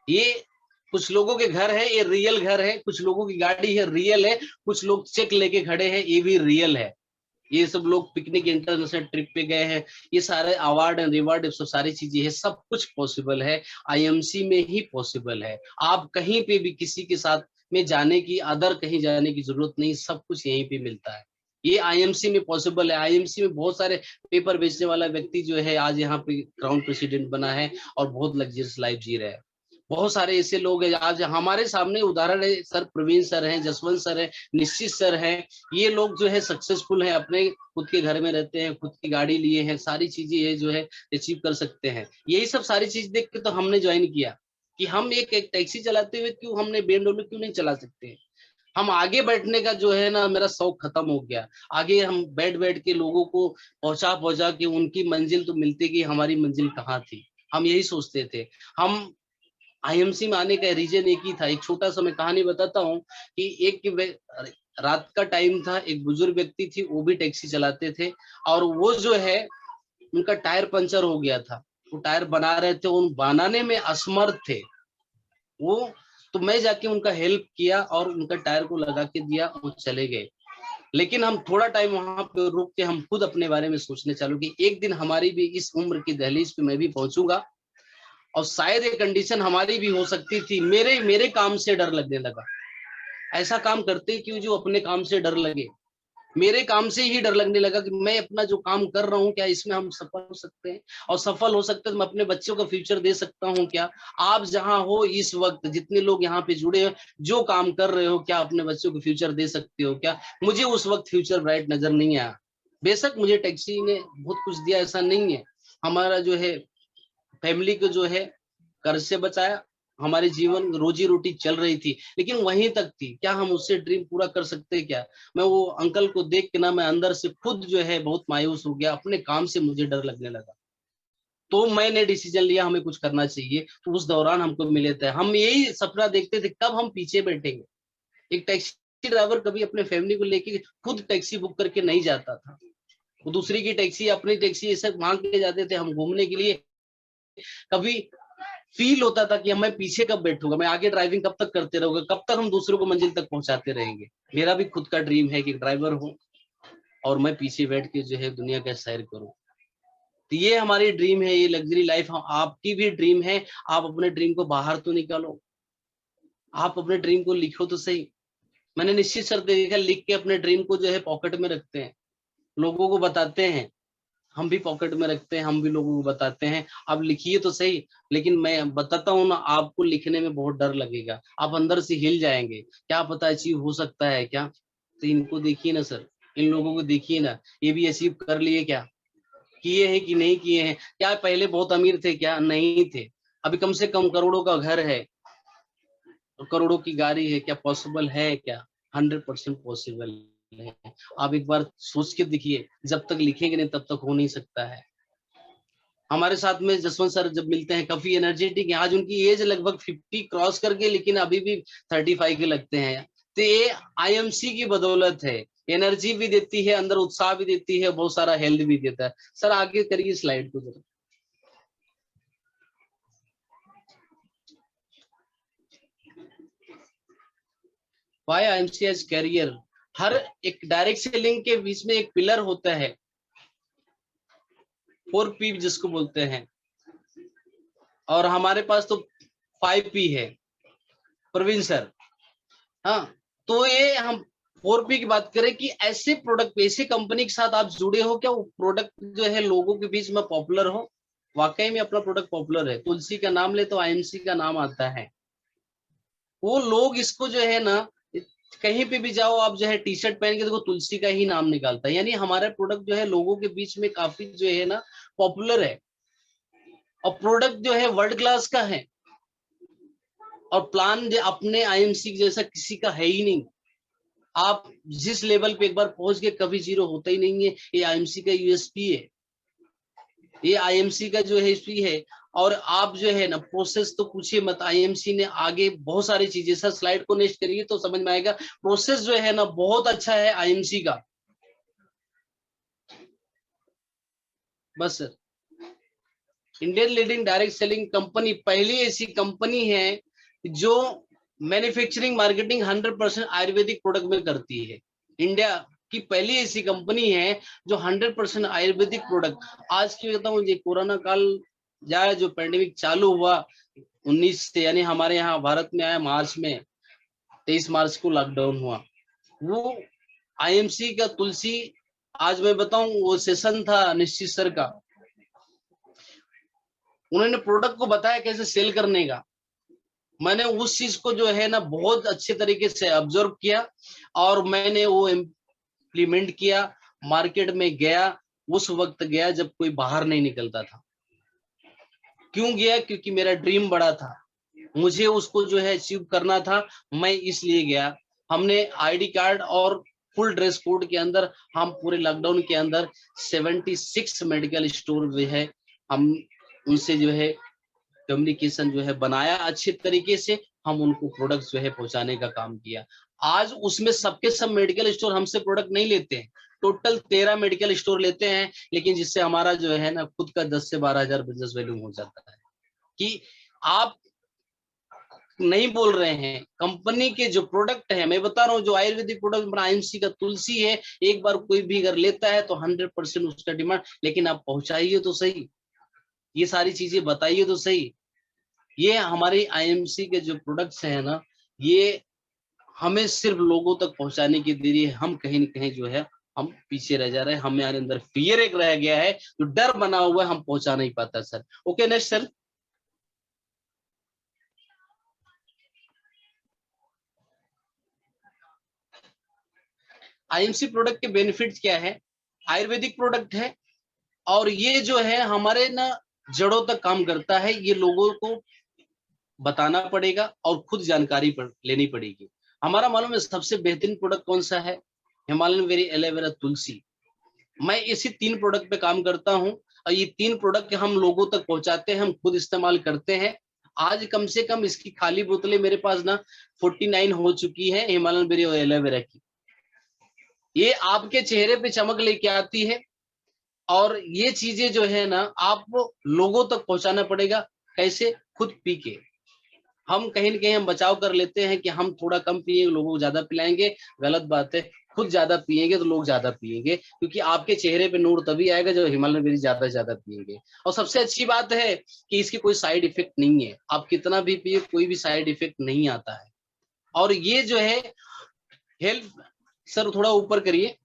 ये कुछ लोगों के घर है, ये रियल घर है, कुछ लोगों की गाड़ी है रियल है, कुछ लोग चेक लेके खड़े हैं, ये भी रियल है। ये सब लोग पिकनिक इंटरनेशनल ट्रिप पे गए हैं, ये सारे अवार्ड एंड रिवार्ड सब सारी चीजें है, सब कुछ पॉसिबल है आईएमसी में ही पॉसिबल है। आप कहीं पे भी किसी के साथ में जाने की, अदर कहीं जाने की जरूरत नहीं, सब कुछ यहीं पे मिलता है। ये आईएमसी में पॉसिबल है। आईएमसी में बहुत सारे पेपर बेचने वाला व्यक्ति जो है आज यहाँ पे क्राउन प्रेसिडेंट बना है और बहुत लग्जरियस लाइफ जी रहा है। बहुत सारे ऐसे लोग हैं आज हमारे सामने उदाहरण है, सर प्रवीण सर हैं, जसवंत सर हैं, निश्चित सर हैं। ये लोग जो है सक्सेसफुल हैं, अपने खुद के घर में रहते हैं, खुद की गाड़ी लिए हैं, सारी चीजें है जो है अचीव कर सकते हैं। यही सब सारी चीज देख के तो हमने ज्वाइन किया कि हम एक टैक्सी चलाते हुए क्यों हमने BMW क्यों नहीं चला सकते। हम आगे बैठने का जो है ना मेरा शौक खत्म हो गया। आगे हम बैठ बैठ के लोगों को पहुंचा के उनकी मंजिल तो मिलती कि हमारी मंजिल कहाँ थी, हम यही सोचते थे। हम आईएमसी में आने का रीजन एक ही था। एक छोटा सा मैं कहानी बताता हूँ कि एक रात का टाइम था, एक बुजुर्ग व्यक्ति थी, वो भी टैक्सी चलाते थे और वो जो है उनका टायर पंचर हो गया था। वो टायर बना रहे थे, उन बनाने में असमर्थ थे वो। तो मैं जाके उनका हेल्प किया और उनका टायर को लगा के दिया, वो चले गए। लेकिन हम थोड़ा टाइम वहां पे रुक के हम खुद अपने बारे में सोचने चालू कि एक दिन हमारी भी इस उम्र की दहलीज पे मैं भी पहुंचूंगा और शायद ये कंडीशन हमारी भी हो सकती थी। मेरे काम से डर लगने लगा। ऐसा काम करते क्यों जो अपने काम से डर लगे। मेरे काम से ही डर लगने लगा कि मैं अपना जो काम कर रहा हूँ क्या इसमें हम सफल हो सकते हैं, और सफल हो सकते हैं तो मैं अपने बच्चों का फ्यूचर दे सकता हूँ क्या। आप जहां हो इस वक्त, जितने लोग यहाँ पे जुड़े हो, जो काम कर रहे हो, क्या अपने बच्चों को फ्यूचर दे सकते हो क्या। मुझे उस वक्त फ्यूचर ब्राइट नजर नहीं आया। बेशक मुझे टैक्सी ने बहुत कुछ दिया, ऐसा नहीं है। हमारा जो है फैमिली को जो है कर्ज से बचाया, हमारे जीवन रोजी रोटी चल रही थी, लेकिन वहीं तक थी। क्या हम उससे ड्रीम पूरा कर सकते क्या। मैं वो अंकल को देख के ना मैं अंदर से खुद जो है बहुत मायूस हो गया, अपने काम से मुझे डर लगने लगा। तो मैंने डिसीजन लिया हमें कुछ करना चाहिए। तो उस दौरान हमको मिले थे, हम यही सपना देखते थे कब हम पीछे बैठेंगे। एक टैक्सी ड्राइवर कभी अपने फैमिली को लेके खुद टैक्सी बुक करके नहीं जाता था। वो दूसरी की टैक्सी, अपनी टैक्सी ऐसे मांग के जाते थे हम घूमने के लिए। कभी फील होता था कि मैं पीछे कब बैठूंगा, मैं आगे ड्राइविंग कब तक करते रहूंगा, कब तक हम दूसरों को मंजिल तक पहुंचाते रहेंगे। मेरा भी खुद का ड्रीम है कि ड्राइवर हूं और मैं पीछे बैठ के जो है दुनिया का सैर करूं। तो ये हमारी ड्रीम है, ये लग्जरी लाइफ आपकी भी ड्रीम है। आप अपने ड्रीम को बाहर तो निकालो, आप अपने ड्रीम को लिखो तो सही। मैंने निश्चित सर देखा लिख के अपने ड्रीम को जो है पॉकेट में रखते हैं, लोगों को बताते हैं। हम भी पॉकेट में रखते हैं, हम भी लोगों को बताते हैं आप लिखिए तो सही। लेकिन मैं बताता हूँ ना, आपको लिखने में बहुत डर लगेगा, आप अंदर से हिल जाएंगे, क्या पता अचीव हो सकता है क्या। तो इनको देखिए ना सर, इन लोगों को देखिए ना, ये भी अचीव कर लिए क्या, किए हैं कि नहीं किए हैं। क्या पहले बहुत अमीर थे क्या, नहीं थे। अभी कम से कम करोड़ों का घर है और करोड़ों की गाड़ी है, क्या पॉसिबल है क्या। 100% पॉसिबल है। आप एक बार सोच के देखिए, जब तक लिखेंगे नहीं तब तक हो नहीं सकता है। हमारे साथ में जसवंत सर जब मिलते हैं काफी एनर्जेटिक है। आज उनकी एज लगभग 50 क्रॉस करके, लेकिन अभी भी 35 के लगते हैं। तो ये आईएमसी की बदौलत है। एनर्जी भी देती है, अंदर उत्साह भी देती है, बहुत सारा हेल्थ भी देता है। सर आगे करिए स्लाइड को जरा। Why IMC as career. हर एक डायरेक्ट सेलिंग के बीच में एक पिलर होता है, 4P जिसको बोलते हैं, और हमारे पास तो 5P है प्रवीण सर। हाँ, तो ये हम 4P की बात करें कि ऐसे प्रोडक्ट, ऐसे कंपनी के साथ आप जुड़े हो क्या वो प्रोडक्ट जो है लोगों के बीच में पॉपुलर हो। वाकई में अपना प्रोडक्ट पॉपुलर है। तुलसी का नाम ले तो आईएमसी का नाम आता है। वो लोग इसको जो है ना, कहीं पे भी जाओ आप जो है टी शर्ट पहन के देखो तुलसी का ही नाम निकालता है। यानी हमारा प्रोडक्ट जो है लोगों के बीच में काफी जो है ना पॉपुलर है, और प्रोडक्ट जो है वर्ल्ड क्लास का है। और प्लान जो अपने आईएमसी जैसा किसी का है ही नहीं। आप जिस लेवल पे एक बार पहुंच गए कभी जीरो होता ही नहीं है। ये आईएमसी का यूएसपी है, ये आईएमसी का जो है यूएसपी है। और आप जो है ना प्रोसेस तो पूछिए मत, आईएमसी ने आगे बहुत सारी चीजें, सर स्लाइड को नेक्स्ट करिए तो समझ में आएगा। प्रोसेस जो है ना बहुत अच्छा है आईएमसी का। बस sir, Indian leading direct selling company पहली ऐसी कंपनी है जो मैन्युफैक्चरिंग मार्केटिंग 100% आयुर्वेदिक प्रोडक्ट में करती है। इंडिया की पहली ऐसी कंपनी है जो 100% आयुर्वेदिक प्रोडक्ट। आज की बताऊं, ये कोरोना काल जाए जो पैंडेमिक चालू हुआ 19 से, यानी हमारे यहाँ भारत में आया मार्च में, 23 मार्च को लॉकडाउन हुआ। वो आईएमसी का तुलसी, आज मैं बताऊं वो सेशन था निश्चित सर का, उन्होंने प्रोडक्ट को बताया कैसे सेल करने का। मैंने उस चीज को जो है ना बहुत अच्छे तरीके से ऑब्जर्व किया और मैंने वो इम्प्लीमेंट किया। मार्केट में गया, उस वक्त गया जब कोई बाहर नहीं निकलता था। क्यों गया? क्योंकि मेरा ड्रीम बड़ा था, मुझे उसको जो है अचीव करना था, मैं इसलिए गया। हमने आईडी कार्ड और फुल ड्रेस कोड के अंदर हम पूरे लॉकडाउन के अंदर 76 मेडिकल स्टोर जो है हम उनसे जो है कम्युनिकेशन जो है बनाया, अच्छे तरीके से हम उनको प्रोडक्ट जो है पहुंचाने का काम किया। आज उसमें सबके सब मेडिकल स्टोर हमसे प्रोडक्ट नहीं लेते हैं, टोटल 13 मेडिकल स्टोर लेते हैं, लेकिन जिससे हमारा जो है ना खुद का 10 से 12 हजार बिजनेस वैल्यू हो जाता है। कि आप नहीं बोल रहे हैं, कंपनी के जो प्रोडक्ट है, मैं बता रहा हूँ जो आयुर्वेदिक प्रोडक्ट आईएमसी का तुलसी है, एक बार कोई भी अगर लेता है तो 100% उसका डिमांड। लेकिन आप पहुंचाइए तो सही, ये सारी चीजें बताइए तो सही। ये हमारी आईएमसी के जो प्रोडक्ट्स हैं ना, ये हमें सिर्फ लोगों तक पहुंचाने की देरी है। हम कहीं न कहीं जो है हम पीछे रह जा रहे हैं, हमारे अंदर फियर एक रह गया है, जो डर बना हुआ है, हम पहुंचा नहीं पाता sir. Okay next sir. IMC product के बेनिफिट्स क्या है? आयुर्वेदिक प्रोडक्ट है और ये जो है हमारे ना जड़ों तक काम करता है। ये लोगों को बताना पड़ेगा और खुद जानकारी लेनी पड़ेगी। हमारा मालूम है सबसे बेहतरीन प्रोडक्ट कौन सा है? हिमालयन वेरी एलोवेरा तुलसी। मैं इसी 3 प्रोडक्ट पे काम करता हूँ और ये 3 प्रोडक्ट हम लोगों तक पहुंचाते हैं, हम खुद इस्तेमाल करते हैं। आज कम से कम इसकी खाली बोतलें मेरे पास ना 49 हो चुकी है हिमालयन वेरी और एलोवेरा की। ये आपके चेहरे पे चमक लेके आती है और ये चीजें जो है ना आप लोगों तक पहुंचाना पड़ेगा। कैसे? खुद पी के। हम कहीं न कहीं हम बचाव कर लेते हैं कि हम थोड़ा कम पिएंगे, लोगों को ज्यादा पिलाएंगे, गलत बात है। खुद ज्यादा पिएंगे तो लोग ज्यादा पिएंगे, क्योंकि आपके चेहरे पे नूर तभी आएगा जब हिमालयन वेरी ज्यादा से ज्यादा पिएंगे। और सबसे अच्छी बात है कि इसकी कोई साइड इफेक्ट नहीं है, आप कितना भी पिए कोई भी साइड इफेक्ट नहीं आता है। और ये जो है हेल्थ, सर थोड़ा ऊपर करिए।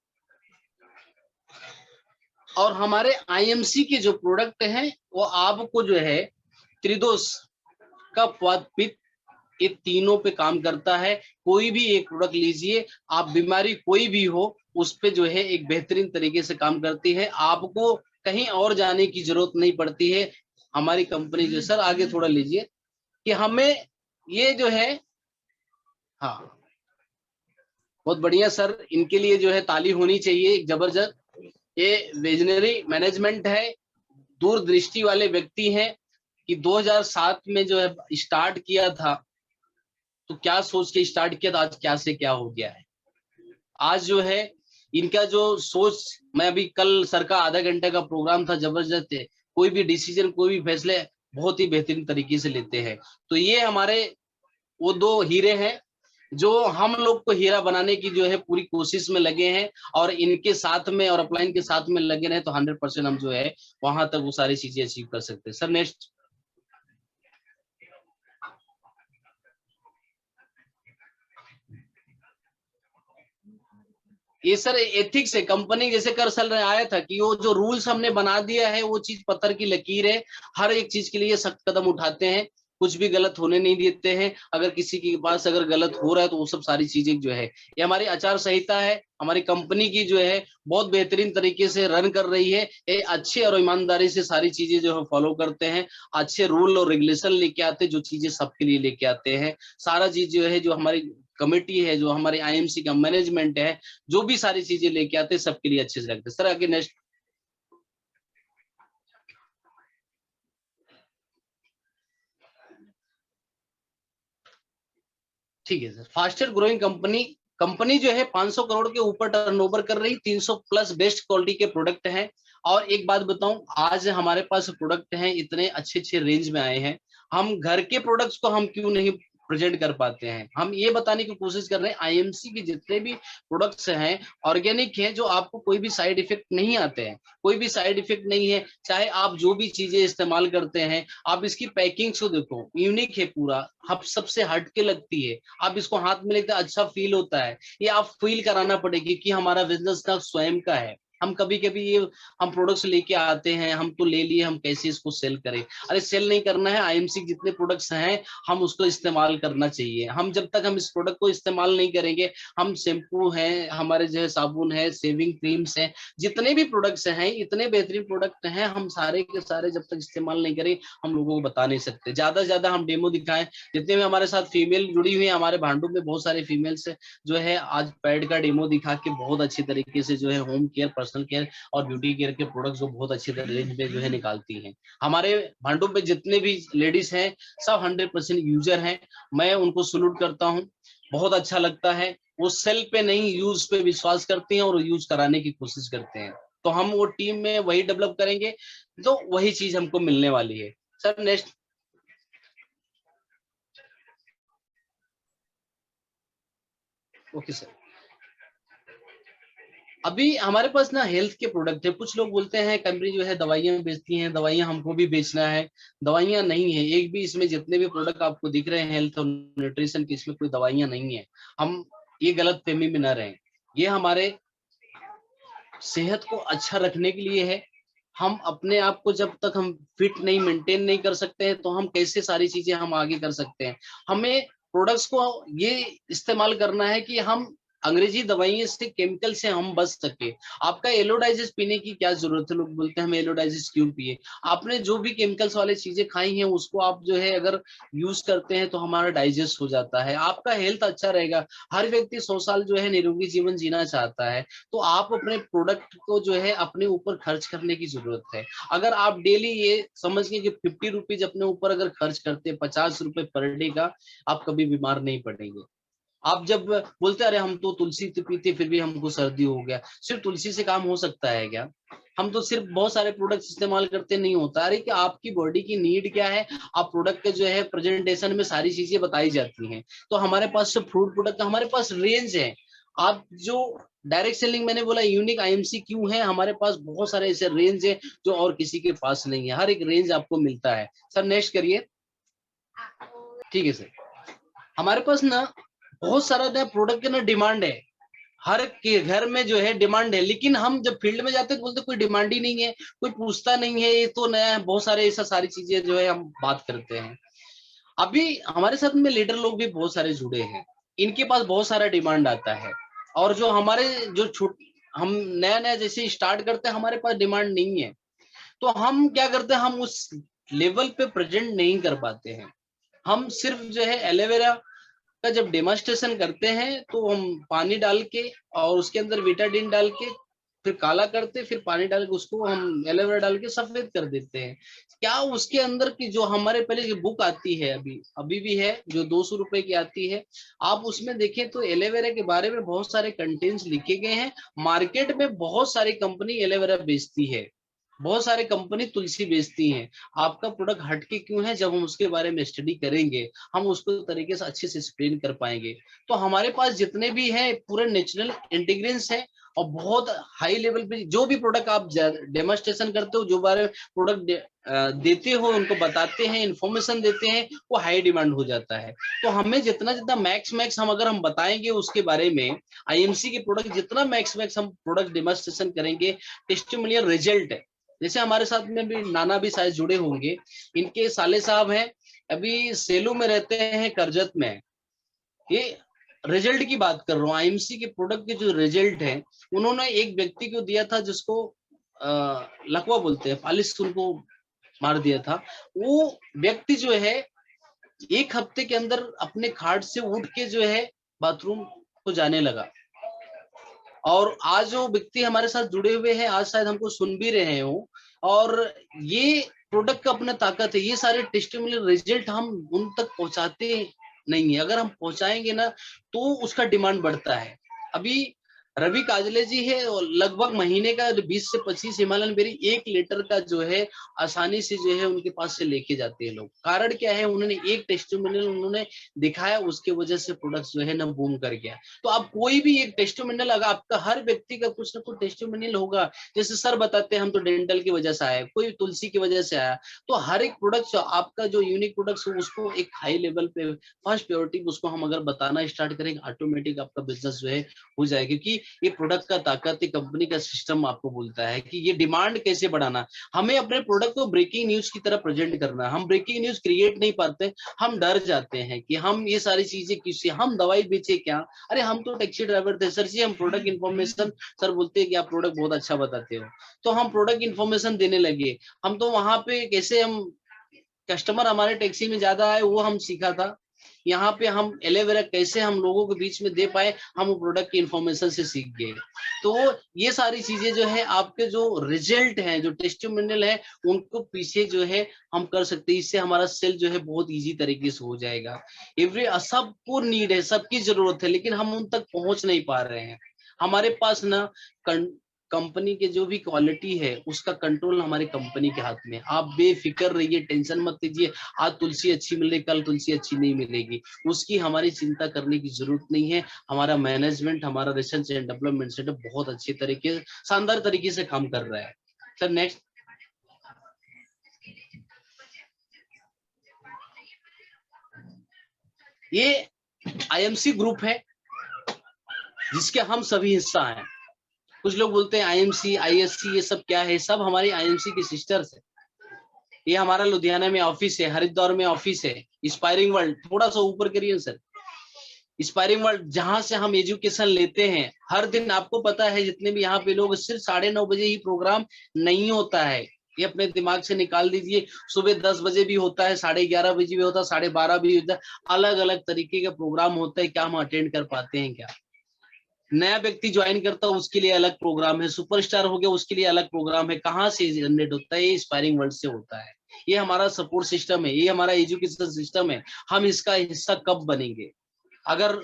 और हमारे आईएमसी के जो प्रोडक्ट हैं वो आपको जो है त्रिदोष का पित्त, ये तीनों पे काम करता है। कोई भी एक प्रोडक्ट लीजिए, आप बीमारी कोई भी हो उस पे जो है एक बेहतरीन तरीके से काम करती है। आपको कहीं और जाने की जरूरत नहीं पड़ती है। हमारी कंपनी जो, सर आगे थोड़ा लीजिए, कि हमें ये जो है, हाँ बहुत बढ़िया सर, इनके लिए जो है ताली होनी चाहिए एक जबरदस्त। ये विजनरी मैनेजमेंट है, दूरदृष्टि वाले व्यक्ति हैं कि 2007 में जो है स्टार्ट किया था, तो क्या सोच के स्टार्ट किया था, आज क्या से क्या हो गया है। आज जो है इनका जो सोच, मैं अभी कल सर का आधा घंटे का प्रोग्राम था, जबरदस्त है। कोई भी डिसीजन, कोई भी फैसले बहुत ही बेहतरीन तरीके से लेते हैं। तो ये हमारे वो 2 हीरे हैं जो हम लोग को हीरा बनाने की जो है पूरी कोशिश में लगे हैं, और इनके साथ में और अपलाइन के साथ में लगे रहे तो 100% हम जो है वहां तक वो सारी चीजें अचीव कर सकते हैं। Sir next. ये सर एथिक्स है कंपनी, जैसे कर सल रहे आया था कि वो जो रूल्स हमने बना दिया है वो चीज पत्थर की लकीर है। हर एक चीज के लिए सख्त कदम उठाते हैं, कुछ भी गलत होने नहीं देते हैं। अगर किसी के पास अगर गलत हो रहा है तो वो सब सारी चीजें जो है, ये हमारी आचार संहिता है, हमारी कंपनी की जो है बहुत बेहतरीन तरीके से रन कर रही है। ये अच्छे और ईमानदारी से सारी चीजें जो है फॉलो करते हैं, अच्छे रूल और रेगुलेशन लेके आते हैं, जो चीजें सबके लिए लेके आते हैं। सारा चीज जो है, जो हमारी कमेटी है, जो हमारी आईएमसी का मैनेजमेंट है, जो भी सारी चीजें लेके आते हैं सबके लिए अच्छे से रखते हैं। सर आगे नेक्स्ट। ठीक है सर। फास्टर ग्रोइंग कंपनी जो है 500 करोड़ के ऊपर टर्नओवर कर रही, 300 प्लस बेस्ट क्वालिटी के प्रोडक्ट हैं। और एक बात बताऊं, आज हमारे पास प्रोडक्ट हैं इतने अच्छे अच्छे रेंज में आए हैं, हम घर के प्रोडक्ट्स को हम क्यों नहीं प्रेजेंट कर पाते हैं। हम ये बताने की कोशिश कर रहे हैं आईएमसी के जितने भी प्रोडक्ट्स हैं ऑर्गेनिक हैं, जो आपको कोई भी साइड इफेक्ट नहीं आते हैं, कोई भी साइड इफेक्ट नहीं है। चाहे आप जो भी चीजें इस्तेमाल करते हैं, आप इसकी पैकिंग को देखो, यूनिक है पूरा, हम सबसे हट के लगती है। आप इसको हाथ में लेते अच्छा फील होता है। ये आप फील कराना पड़ेगी कि हमारा बिजनेस का स्वयं का है। हम कभी कभी ये हम प्रोडक्ट्स लेके आते हैं, हम तो ले लिए, हम कैसे इसको सेल करें। अरे सेल नहीं करना है, आईएमसी जितने प्रोडक्ट्स हैं हम उसको इस्तेमाल करना चाहिए। हम जब तक हम इस प्रोडक्ट को इस्तेमाल नहीं करेंगे, हम शैम्पू है, हमारे जो है साबुन है, शेविंग क्रीम्स है, जितने भी प्रोडक्ट्स हैं इतने बेहतरीन प्रोडक्ट हैं, हम सारे के सारे जब तक इस्तेमाल नहीं करें हम लोगों को बता नहीं सकते। ज्यादा से ज्यादा हम डेमो दिखाएं। जितने भी हमारे साथ फीमेल जुड़ी हुई है, हमारे भांडुप में बहुत सारे फीमेल्स जो है आज पैड का डेमो दिखा के बहुत अच्छी तरीके से जो है होम केयर, पर्सनल केयर और ब्यूटी केयर के प्रोडक्ट्स को बहुत अच्छी रेंज में जो है निकालती हैं। हमारे भांडुप में जितने भी लेडीज हैं सब 100% यूजर हैं। मैं उनको सलूट करता हूँ, बहुत अच्छा लगता है। वो सेल पे नहीं, यूज पे विश्वास करते हैं और यूज कराने की कोशिश करते हैं। तो हम वो टीम में वही डेवलप करेंगे तो वही चीज हमको मिलने वाली है। Sir next. Okay sir. अभी हमारे पास ना हेल्थ के प्रोडक्ट है। कुछ लोग बोलते हैं कंपनी जो है दवाइयां बेचती हैं, दवाइयां हमको भी बेचना है। दवाइयां नहीं है एक भी, इसमें जितने भी प्रोडक्ट आपको दिख रहे हैं हेल्थ और न्यूट्रिशन की, इसमें कोई दवाइयां नहीं है। हम ये गलत फहमी में ना रहें, ये हमारे सेहत को अच्छा रखने के लिए है। हम अपने आप को जब तक हम फिट नहीं, मेंटेन नहीं कर सकते हैं तो हम कैसे सारी चीजें हम आगे कर सकते हैं। हमें प्रोडक्ट्स को ये इस्तेमाल करना है कि हम अंग्रेजी दवाइयों से, केमिकल से हम बच सके। आपका एलोडाइजिस पीने की क्या जरूरत है, लोग बोलते हैं हम एलोडाइजिस क्यों पिए। आपने जो भी केमिकल्स वाली चीजें खाई हैं उसको आप जो है अगर यूज करते हैं तो हमारा डाइजेस्ट हो जाता है, आपका हेल्थ अच्छा रहेगा। हर व्यक्ति 100 साल जो है निरोगी जीवन जीना चाहता है, तो आप अपने प्रोडक्ट को जो है अपने ऊपर खर्च करने की जरूरत है। अगर आप डेली ये समझिए कि 50 रुपीज अपने ऊपर अगर खर्च करते हैं, 50 रुपए पर डे का, आप कभी बीमार नहीं पड़ेंगे। आप जब बोलते अरे हम तो तुलसी पीते फिर भी हमको सर्दी हो गया, सिर्फ तुलसी से काम हो सकता है क्या। हम तो सिर्फ बहुत सारे प्रोडक्ट्स इस्तेमाल करते नहीं होता। अरे कि आपकी बॉडी की नीड क्या है, आप प्रोडक्ट के जो है प्रेजेंटेशन में सारी चीजें बताई जाती हैं। तो हमारे पास जो फ्रूट प्रोडक्ट का हमारे पास रेंज है। आप जो डायरेक्ट सेलिंग मैंने बोला यूनिक आईएमसी क्यों है, हमारे पास बहुत सारे ऐसे रेंज है जो और किसी के पास नहीं है। हर एक रेंज आपको मिलता है। सर नेक्स्ट करिए। ठीक है सर। हमारे पास ना बहुत सारा नया प्रोडक्ट के ना डिमांड है, हर के घर में जो है डिमांड है, लेकिन हम जब फील्ड में जाते हैं तो बोलते कोई डिमांड ही नहीं है, कोई पूछता नहीं है, ये तो नया है। बहुत सारे ऐसा सारी चीजें जो है हम बात करते हैं। अभी हमारे साथ में लीडर लोग भी बहुत सारे जुड़े हैं, इनके पास बहुत सारा डिमांड आता है। और जो हमारे जो हम नया नया जैसे स्टार्ट करते हैं, हमारे पास डिमांड नहीं है, तो हम क्या करते हैं, हम उस लेवल पे प्रेजेंट नहीं कर पाते हैं। हम सिर्फ जो है एलोवेरा का जब डेमोन्स्ट्रेशन करते हैं तो हम पानी डाल के और उसके अंदर विटाडिन डाल के फिर काला करते, फिर पानी डाल के उसको हम एलोवेरा डाल के सफेद कर देते हैं। क्या उसके अंदर की जो हमारे पहले की बुक आती है, अभी भी है, जो 200 रुपए की आती है, आप उसमें देखें तो एलोवेरा के बारे में बहुत सारे कंटेंट्स लिखे गए हैं। मार्केट में बहुत सारी कंपनी एलोवेरा बेचती है, बहुत सारे कंपनी तुलसी बेचती हैं। आपका प्रोडक्ट हटके क्यों है, जब हम उसके बारे में स्टडी करेंगे हम उसको तरीके से अच्छे से एक्सप्लेन कर पाएंगे। तो हमारे पास जितने भी हैं पूरे नेचुरल इंटीग्रेंट्स हैं, और बहुत हाई लेवल पे जो भी प्रोडक्ट आप डेमोन्स्ट्रेशन करते हो, जो बारे में प्रोडक्ट देते हो, उनको बताते हैं, इन्फॉर्मेशन देते हैं, वो हाई डिमांड हो जाता है। तो हमें जितना जितना मैक्स हम अगर हम बताएंगे उसके बारे में, आईएमसी के प्रोडक्ट जितना मैक्स हम प्रोडक्ट डेमोन्स्ट्रेशन करेंगे, टेस्टिमोनियल रिजल्ट है। जैसे हमारे साथ में भी नाना भी शायद जुड़े होंगे, इनके साले साहब हैं, अभी सेलू में रहते हैं, करजत में। ये रिजल्ट की बात कर रहा हूँ, आईएमसी के प्रोडक्ट के जो रिजल्ट है, उन्होंने एक व्यक्ति को दिया था जिसको लकवा बोलते हैं, फालिस उनको मार दिया था। वो व्यक्ति जो है 1 हफ्ते के अंदर अपने खाट से उठ के जो है बाथरूम को जाने लगा। और आज वो व्यक्ति हमारे साथ जुड़े हुए हैं, आज शायद हमको सुन भी रहे हो। और ये प्रोडक्ट का अपना ताकत है, ये सारे टेस्टिमोनियल रिजल्ट हम उन तक पहुंचाते नहीं है। अगर हम पहुंचाएंगे ना तो उसका डिमांड बढ़ता है। अभी रवि काजले जी है, और लगभग महीने का 20 से 25 हिमालयन बेरी 1 लीटर का जो है आसानी से जो है उनके पास से लेके जाते हैं लोग। कारण क्या है, उन्होंने एक टेस्टिमोनियल उन्होंने दिखाया, उसके वजह से प्रोडक्ट जो है ना बूम कर गया। तो आप कोई भी एक टेस्टिमोनियल, अगर आपका हर व्यक्ति का कुछ ना कुछ टेस्टिमोनियल होगा, जैसे सर बताते हैं हम तो डेंटल की वजह से आए, कोई तुलसी की वजह से आया, तो हर एक प्रोडक्ट आपका जो यूनिक प्रोडक्ट है उसको एक हाई लेवल पे फर्स्ट प्रायोरिटी उसको हम अगर बताना स्टार्ट करेंगे, ऑटोमेटिक आपका बिजनेस जो है हो जाएगा। क्योंकि ये प्रोडक्ट का ताकत है, कंपनी का सिस्टम आपको बोलता है कि ये डिमांड कैसे बढ़ाना। हमें अपने प्रोडक्ट को ब्रेकिंग न्यूज की तरह प्रेजेंट करना है। हम ब्रेकिंग न्यूज क्रिएट नहीं पाते, हम डर जाते हैं कि हम ये सारी चीजें किससे, हम दवाई बेचे क्या, अरे हम तो टैक्सी ड्राइवर थे सर जी, हम प्रोडक्ट इन्फॉर्मेशन, सर बोलते हैं कि आप प्रोडक्ट बहुत अच्छा बताते हो, तो हम प्रोडक्ट इन्फॉर्मेशन देने लगे। हम तो वहां पे कैसे हम कस्टमर हमारे टैक्सी में ज्यादा आए वो हम सीखा था। यहाँ पे हम एलोवेरा कैसे हम लोगों के बीच में दे पाए, हम प्रोडक्ट की इन्फॉर्मेशन से सीख गए। तो ये सारी चीजें जो है आपके जो रिजल्ट हैं, जो टेस्टिमोनियल है, उनको पीछे जो है हम कर सकते हैं। इससे हमारा सेल जो है बहुत इजी तरीके से हो जाएगा। सबको नीड है, सबकी जरूरत है, लेकिन हम उन तक पहुंच नहीं पा रहे हैं। हमारे पास ना कंपनी के जो भी क्वालिटी है उसका कंट्रोल हमारी कंपनी के हाथ में। आप बेफिक्र रहिए, टेंशन मत लीजिए, आज तुलसी अच्छी मिल रही, कल तुलसी अच्छी नहीं मिलेगी, उसकी हमारी चिंता करने की जरूरत नहीं है। हमारा मैनेजमेंट, हमारा रिसर्च एंड डेवलपमेंट सेटअप बहुत अच्छे तरीके, शानदार तरीके से काम कर रहा है। Sir next. ये आईएमसी ग्रुप है जिसके हम सभी हिस्सा हैं। कुछ लोग बोलते हैं आईएमसी, आईएससी, ये सब क्या है, सब हमारी आईएमसी की सिस्टर्स है। ये हमारा लुधियाना में ऑफिस है, हरिद्वार में ऑफिस है, इंस्पायरिंग वर्ल्ड, थोड़ा सा ऊपर करिए सर, इंस्पायरिंग वर्ल्ड, जहां से हम एजुकेशन लेते हैं। हर दिन आपको पता है जितने भी यहाँ पे लोग, सिर्फ 9:30 बजे ही प्रोग्राम नहीं होता है, ये अपने दिमाग से निकाल दीजिए। सुबह 10 बजे भी होता है, 11:30 बजे भी होता है, 12:30 भी होता है, अलग अलग तरीके का प्रोग्राम होता है। क्या हम अटेंड कर पाते हैं क्या? नया व्यक्ति ज्वाइन करता है उसके लिए अलग प्रोग्राम है, सुपरस्टार हो गया उसके लिए अलग प्रोग्राम है। कहाँ से जनरेट होता है? ये इंस्पायरिंग वर्ल्ड से होता है। ये हमारा सपोर्ट सिस्टम है, ये हमारा एजुकेशन सिस्टम है। हम इसका हिस्सा कब बनेंगे? अगर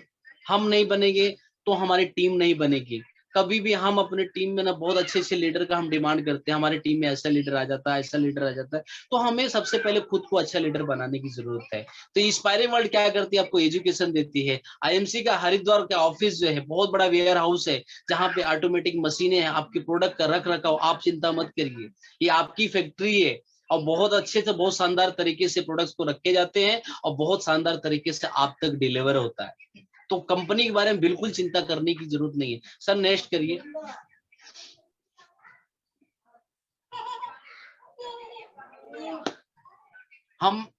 हम नहीं बनेंगे तो हमारी टीम नहीं बनेगी। कभी भी हम अपने टीम में ना बहुत अच्छे से लीडर का हम डिमांड करते हैं, हमारी टीम में ऐसा लीडर आ जाता है, ऐसा लीडर आ जाता है, तो हमें सबसे पहले खुद को अच्छा लीडर बनाने की जरूरत है। तो इंस्पायरिंग वर्ल्ड क्या करती है? आपको एजुकेशन देती है। आईएमसी का हरिद्वार का ऑफिस जो है बहुत बड़ा वेयर हाउस है, जहाँ पे ऑटोमेटिक मशीनें हैं, आपके प्रोडक्ट का रख रखाव आप चिंता मत करिए, ये आपकी फैक्ट्री है। और बहुत अच्छे से, बहुत शानदार तरीके से प्रोडक्ट्स को रखे जाते हैं और बहुत शानदार तरीके से आप तक डिलीवर होता है। तो कंपनी के बारे में बिल्कुल चिंता करने की जरूरत नहीं है। सर नेक्स्ट करिए।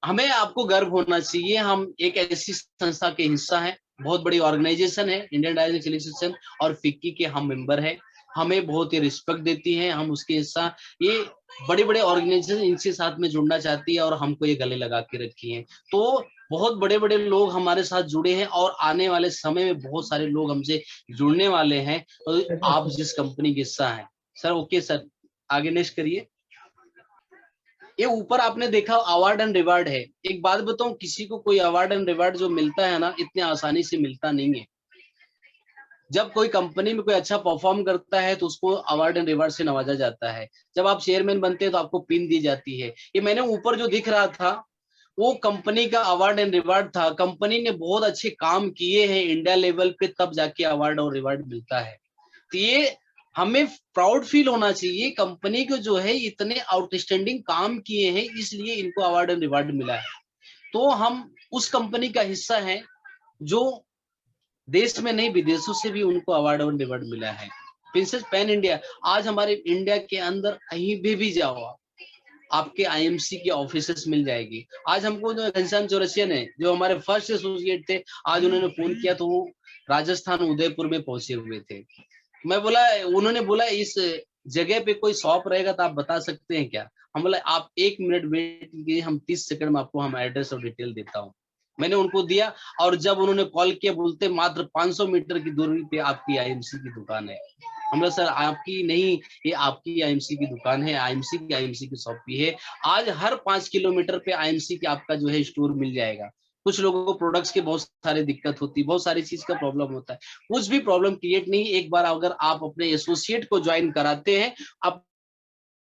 हमें आपको गर्व होना चाहिए, हम एक ऐसी संस्था के हिस्सा हैं, बहुत बड़ी ऑर्गेनाइजेशन है इंडियन डायलिसिस एसोसिएशन, और फिक्की के हम मेंबर हैं। हमें बहुत ही रिस्पेक्ट देती है, हम उसके हिस्सा। ये बड़े बड़े ऑर्गेनाइजेशन इनसे साथ में जुड़ना चाहती है और हमको ये गले लगा के रखी है। तो बहुत बड़े बड़े लोग हमारे साथ जुड़े हैं और आने वाले समय में बहुत सारे लोग हमसे जुड़ने वाले हैं। तो आप जिस कंपनी के हिस्सा हैं सर। ओके सर, आगे नेक्स्ट करिए। ये ऊपर आपने देखा अवार्ड एंड रिवार्ड है। एक बात बताऊं, किसी को कोई अवार्ड एंड रिवार्ड जो मिलता है ना, इतने आसानी से मिलता नहीं है। जब कोई कंपनी में कोई अच्छा परफॉर्म करता है तो उसको अवार्ड एंड रिवार्ड से नवाजा जाता है। जब आप चेयरमैन बनते हैं तो आपको पिन दी जाती है। ये मैंने ऊपर जो दिख रहा था वो कंपनी का अवार्ड एंड रिवार्ड था। कंपनी ने बहुत अच्छे काम किए हैं इंडिया लेवल पे, तब जाके अवार्ड और रिवार्ड मिलता है। तो ये हमें प्राउड फील होना चाहिए, कंपनी को जो है इतने आउटस्टैंडिंग काम किए हैं इसलिए इनको अवार्ड एंड रिवार्ड मिला है। तो हम उस कंपनी का हिस्सा है जो देश में नहीं विदेशों से भी उनको अवार्ड और रिवार्ड मिला है। प्रिंसेस पैन इंडिया, आज हमारे इंडिया के अंदर कहीं भी जाओ आप, आपके आईएमसी के ऑफिसेस मिल जाएगी। आज हमको जो घनश्याम चौरसिया ने, जो हमारे फर्स्ट एसोसिएट थे, आज उन्होंने फोन किया तो वो राजस्थान उदयपुर में पहुंचे हुए थे। मैं बोला, उन्होंने बोला इस जगह पे कोई शॉप रहेगा तो आप बता सकते हैं क्या? हम बोला आप 1 मिनट वेट कीजिए, हम 30 सेकंड में आपको हम एड्रेस और डिटेल देता हूँ। मैंने उनको दिया और जब उन्होंने कॉल किया, बोलते मात्र 500 मीटर की दूरी पे आपकी आईएमसी की दुकान है। हम बोला सर आपकी नहीं, ये आपकी आईएमसी की दुकान है, आईएमसी की शॉप भी है। आज हर 5 किलोमीटर पे आईएमसी के आपका जो है स्टोर मिल जाएगा। कुछ लोगों को प्रोडक्ट्स की बहुत सारी दिक्कत होती है, बहुत सारी चीज का प्रॉब्लम होता है, कुछ भी प्रॉब्लम क्रिएट नहीं। एक बार अगर आप अपने एसोसिएट को ज्वाइन कराते हैं, आप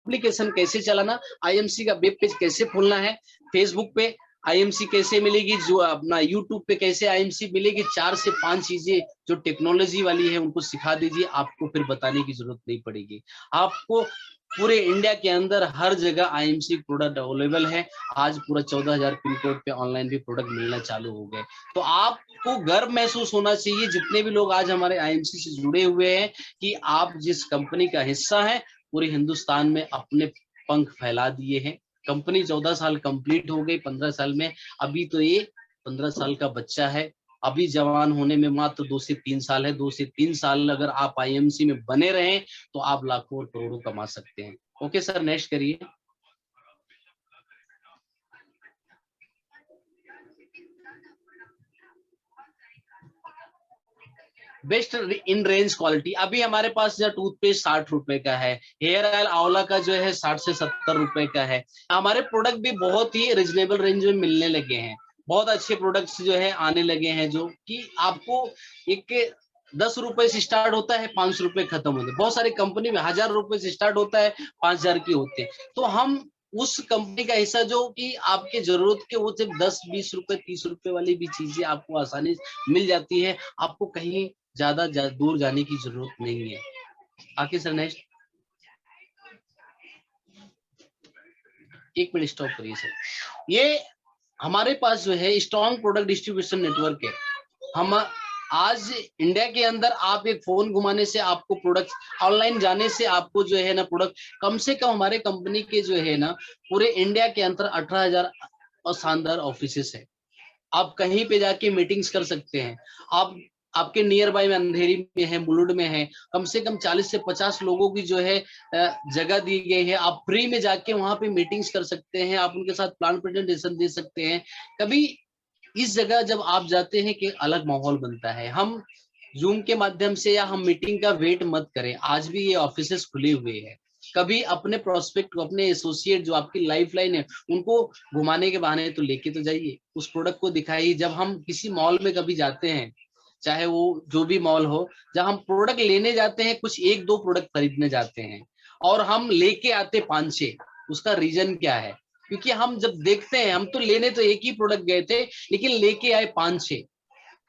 एप्लीकेशन कैसे चलाना, आईएमसी का वेब पेज कैसे खोलना है, फेसबुक पे आईएमसी कैसे मिलेगी, जो अपना यूट्यूब पे कैसे आईएमसी मिलेगी, 4 से 5 चीजें जो टेक्नोलॉजी वाली है उनको सिखा दीजिए, आपको फिर बताने की जरूरत नहीं पड़ेगी। आपको पूरे इंडिया के अंदर हर जगह आईएमसी प्रोडक्ट अवेलेबल है। आज पूरा 14,000 पिन कोड पे ऑनलाइन भी प्रोडक्ट मिलना चालू हो गए। तो आपको गर्व महसूस होना चाहिए, जितने भी लोग आज हमारे आईएमसी से जुड़े हुए हैं, कि आप जिस कंपनी का हिस्सा है, पूरे हिंदुस्तान में अपने पंख फैला दिए हैं। कंपनी 14 साल कंप्लीट हो गई 15 साल में, अभी तो ये 15 साल का बच्चा है, अभी जवान होने में मात्र 2 से 3 साल है। 2 से 3 साल अगर आप आईएमसी में बने रहें तो आप लाखों और करोड़ों कमा सकते हैं। ओके सर, नेक्स्ट करिए। बेस्ट इन रेंज क्वालिटी, अभी हमारे पास जो टूथपेस्ट 60 रुपए का है, हेयर ऑयल आंवला का जो है 60 से 70 रुपए का है। हमारे प्रोडक्ट भी बहुत ही रिजनेबल रेंज में मिलने लगे हैं। बहुत अच्छे प्रोडक्ट्स जो है आने लगे हैं, जो कि आपको एक 10 रुपए से स्टार्ट होता है, 500 रुपए खत्म होते हैं। बहुत सारी कंपनी में 1000 रुपए से स्टार्ट होता है, 5000 की होते हैं। तो हम उस कंपनी का हिस्सा जो कि आपके जरूरत के, वो सिर्फ 10-20 रुपए 30 रुपए वाली भी चीजें आपको आसानी से मिल जाती है। आपको कहीं ज्यादा दूर जाने की जरूरत नहीं है। आगे सर नेक्स्ट, 1 मिनट स्टॉप करिए सर। ये हमारे पास जो है स्ट्रॉन्ग प्रोडक्ट डिस्ट्रीब्यूशन नेटवर्क है। हम आज इंडिया के अंदर आप एक फोन घुमाने से आपको प्रोडक्ट, ऑनलाइन जाने से आपको जो है ना प्रोडक्ट, कम से कम हमारे कंपनी के जो है ना पूरे इंडिया के अंदर 18,000 और शानदार ऑफिसेस है। आप कहीं पे जाके मीटिंग्स कर सकते हैं। आप आपके नियर बाय में अंधेरी में है, मुलुंड में है, कम से कम 40 से 50 लोगों की जो है जगह दी गई है। आप फ्री में जाके वहां पे मीटिंग्स कर सकते हैं, आप उनके साथ प्लान प्रेजेंटेशन दे सकते हैं। कभी इस जगह जब आप जाते हैं कि अलग माहौल बनता है। हम जूम के माध्यम से या हम मीटिंग का वेट मत करें, आज भी ये ऑफिसेस खुले हुए हैं। कभी अपने प्रोस्पेक्ट को, अपने एसोसिएट जो आपकी लाइफ लाइन है, उनको घुमाने के बहाने तो लेके तो जाइए, उस प्रोडक्ट को दिखाइए। जब हम किसी मॉल में कभी जाते हैं, चाहे वो जो भी मॉल हो, जब हम प्रोडक्ट लेने जाते हैं, कुछ 1-2 प्रोडक्ट खरीदने जाते हैं और हम लेके आते 5-6, उसका रीजन क्या है? क्योंकि हम जब देखते हैं, हम तो लेने तो एक ही प्रोडक्ट गए थे, लेकिन लेके आए 5-6,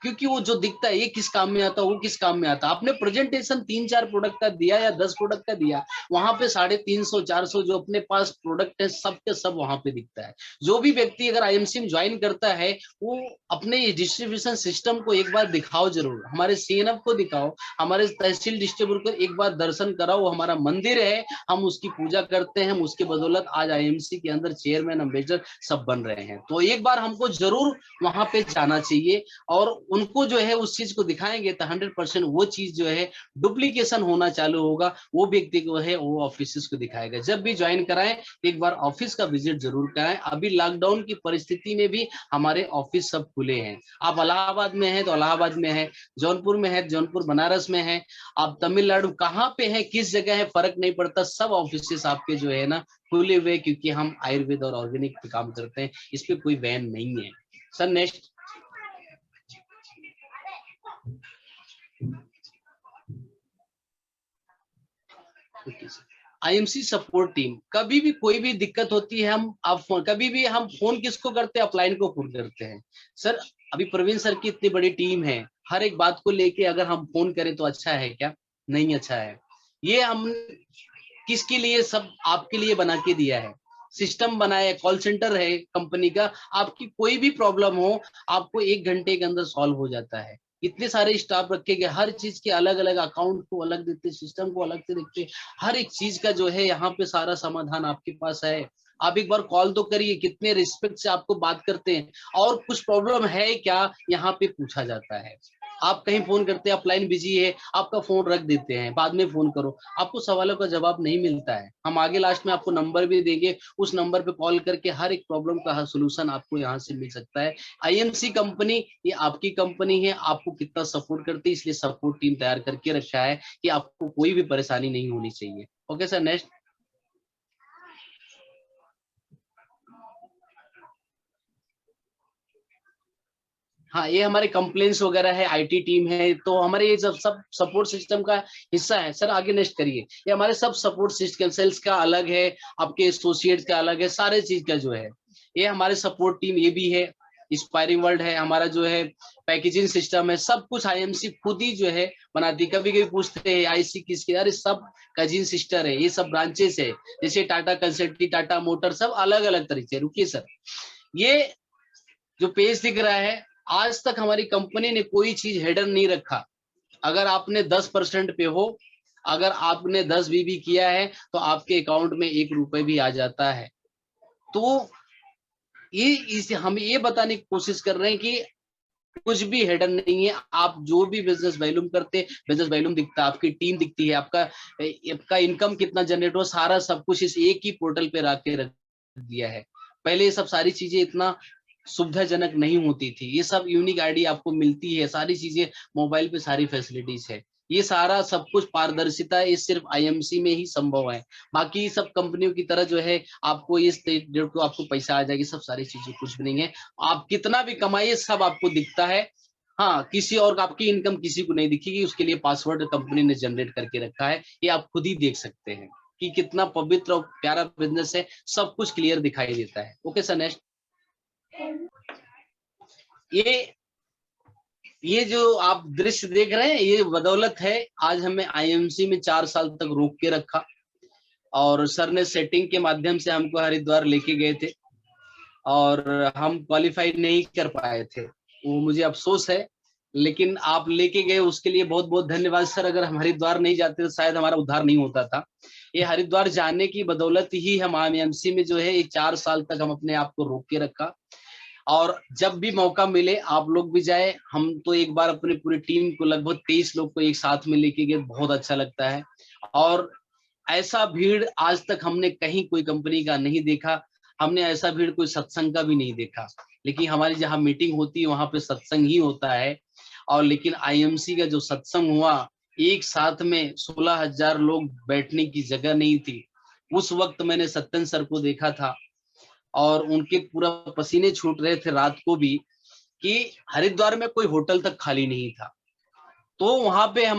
क्योंकि वो जो दिखता है ये किस काम में आता है, वो किस काम में आता है। आपने प्रेजेंटेशन 3-4 प्रोडक्ट का दिया या 10 प्रोडक्ट का दिया, वहां पे 350-400 जो अपने पास प्रोडक्ट है, सब के सब वहां पे दिखता है। जो भी व्यक्ति अगर आईएमसी में ज्वाइन करता है, वो अपने डिस्ट्रीब्यूशन सिस्टम को एक बार दिखाओ जरूर, हमारे सीएनएफ को दिखाओ, हमारे तहसील डिस्ट्रीब्यूटर को एक बार दर्शन कराओ। वो हमारा मंदिर है, हम उसकी पूजा करते हैं, हम उसके बदौलत आज आईएमसी के अंदर चेयरमैन, अम्बेसडर सब बन रहे हैं। तो एक बार हमको जरूर वहां पे जाना चाहिए और उनको जो है उस चीज को दिखाएंगे तो 100% वो चीज जो है डुप्लीकेशन होना चालू होगा। वो व्यक्ति को है वो ऑफिस को दिखाएगा। जब भी ज्वाइन कराएं एक बार ऑफिस का विजिट जरूर कराएं। अभी लॉकडाउन की परिस्थिति में भी हमारे ऑफिस सब खुले हैं। आप इलाहाबाद में हैं तो इलाहाबाद में है, जौनपुर में है जौनपुर, बनारस में है, आप तमिलनाडु कहाँ पे है, किस जगह है, फर्क नहीं पड़ता, सब ऑफिस आपके जो है ना खुले हुए, क्योंकि हम आयुर्वेद और ऑर्गेनिक पे काम करते हैं, इस पे कोई बैन नहीं है। Sir next, IMC support team, कभी भी कोई भी दिक्कत होती है, हम आप फोन, कभी भी हम फोन किसको करते हैं, अपलाइन को फोन करते हैं। सर अभी प्रवीण सर की इतनी बड़ी टीम है, हर एक बात को लेके अगर हम फोन करें तो अच्छा है क्या? नहीं अच्छा है। ये हम किसके लिए, सब आपके लिए बना के दिया है, सिस्टम बनाया, कॉल सेंटर है कंपनी का। आपकी कोई भी प्रॉब्लम हो, आपको 1 घंटे के अंदर सॉल्व हो जाता है। इतने सारे स्टाफ रखे गए, हर चीज के अलग अलग अकाउंट को अलग देते, सिस्टम को अलग से देखते, हर एक चीज का जो है यहाँ पे सारा समाधान आपके पास है। आप एक बार कॉल तो करिए, कितने रिस्पेक्ट से आपको बात करते हैं, और कुछ प्रॉब्लम है क्या यहाँ पे पूछा जाता है। आप कहीं फोन करते हैं, आप लाइन बिजी है, आपका फोन रख देते हैं, बाद में फोन करो, आपको सवालों का जवाब नहीं मिलता है। हम आगे लास्ट में आपको नंबर भी देंगे, उस नंबर पे कॉल करके हर एक प्रॉब्लम का सोल्यूशन आपको यहाँ से मिल सकता है। आईएमसी कंपनी ये आपकी कंपनी है, आपको कितना सपोर्ट करती है, इसलिए सपोर्ट टीम तैयार करके रखा है कि आपको कोई भी परेशानी नहीं होनी चाहिए। Okay sir, next. हाँ, ये हमारे कंप्लेंट्स वगैरह है, आईटी टीम है, तो हमारे ये सब सपोर्ट सिस्टम का हिस्सा है। सर आगे नेक्स्ट करिए। ये हमारे सब सपोर्ट सिस्टम, सेल्स का अलग है, आपके एसोसिएट्स का अलग है, सारे चीज का जो है ये हमारे सपोर्ट टीम ये भी है। इंस्पायरिंग वर्ल्ड है हमारा जो है, पैकेजिंग सिस्टम है, सब कुछ आईएमसी खुद ही जो है बनाती है। कभी कभी पूछते हैं आईसी किसकी, अरे सब कजिन सिस्टर है, ये सब ब्रांचेस है, जैसे टाटा कंसल्टी, टाटा मोटर, सब अलग अलग तरीके। रुकिए सर, ये जो पेज दिख रहा है, आज तक हमारी कंपनी ने कोई चीज हेडर नहीं रखा। अगर आपने 10% पे हो, अगर आपने 10 बीबी किया है, तो आपके अकाउंट में 1 रुपए भी आ जाता है। तो ये हम ये बताने की कोशिश कर रहे हैं कि कुछ भी हेडर नहीं है। आप जो भी बिजनेस वैल्यूम करते, बिजनेस वैल्यूम दिखता है, आपकी टीम दिखती है, आपका इनकम कितना जनरेट हो, सारा सब कुछ इस एक ही पोर्टल पे रख दिया है। पहले ये सब सारी चीजें इतना सुविधाजनक नहीं होती थी। ये सब यूनिक आईडी आपको मिलती है, सारी चीजें मोबाइल पे, सारी फैसिलिटीज है। ये सारा सब कुछ पारदर्शिता है, ये सिर्फ आईएमसी में ही संभव है। बाकी सब कंपनियों की तरह जो है आपको इस डेट को आपको पैसा आ जाएगी, सब सारी चीजें कुछ भी नहीं है। आप कितना भी कमाइए सब आपको दिखता है। हाँ, किसी और आपकी इनकम किसी को नहीं दिखेगी, उसके लिए पासवर्ड कंपनी ने जनरेट करके रखा है, ये आप खुद ही देख सकते हैं कि कितना पवित्र और प्यारा बिजनेस है, सब कुछ क्लियर दिखाई देता है। Okay sir, next. ये जो आप दृश्य देख रहे हैं, ये बदौलत है आज हमें आईएमसी में 4 साल तक रोक के रखा, और सर ने सेटिंग के माध्यम से हमको हरिद्वार लेके गए थे, और हम क्वालिफाई नहीं कर पाए थे, वो मुझे अफसोस है, लेकिन आप लेके गए, उसके लिए बहुत बहुत धन्यवाद सर। अगर हम हरिद्वार नहीं जाते तो शायद हमारा उद्धार नहीं होता था। ये हरिद्वार जाने की बदौलत ही हम आईएमसी में जो है ये 4 साल तक हम अपने आप को रोक के रखा, और जब भी मौका मिले आप लोग भी जाए। हम तो एक बार अपनी पूरी टीम को, लगभग 23 लोग को एक साथ में लेके गए, बहुत अच्छा लगता है। और ऐसा भीड़ आज तक हमने कहीं कोई कंपनी का नहीं देखा, हमने ऐसा भीड़ कोई सत्संग का भी नहीं देखा। लेकिन हमारी जहाँ मीटिंग होती है वहां पे सत्संग ही होता है, और लेकिन आईएमसी का जो सत्संग हुआ, एक साथ में 16,000 लोग बैठने की जगह नहीं थी। उस वक्त मैंने सत्यन सर को देखा था, और उनके पूरा पसीने छूट रहे थे रात को भी, कि हरिद्वार में कोई होटल तक खाली नहीं था। तो वहां पे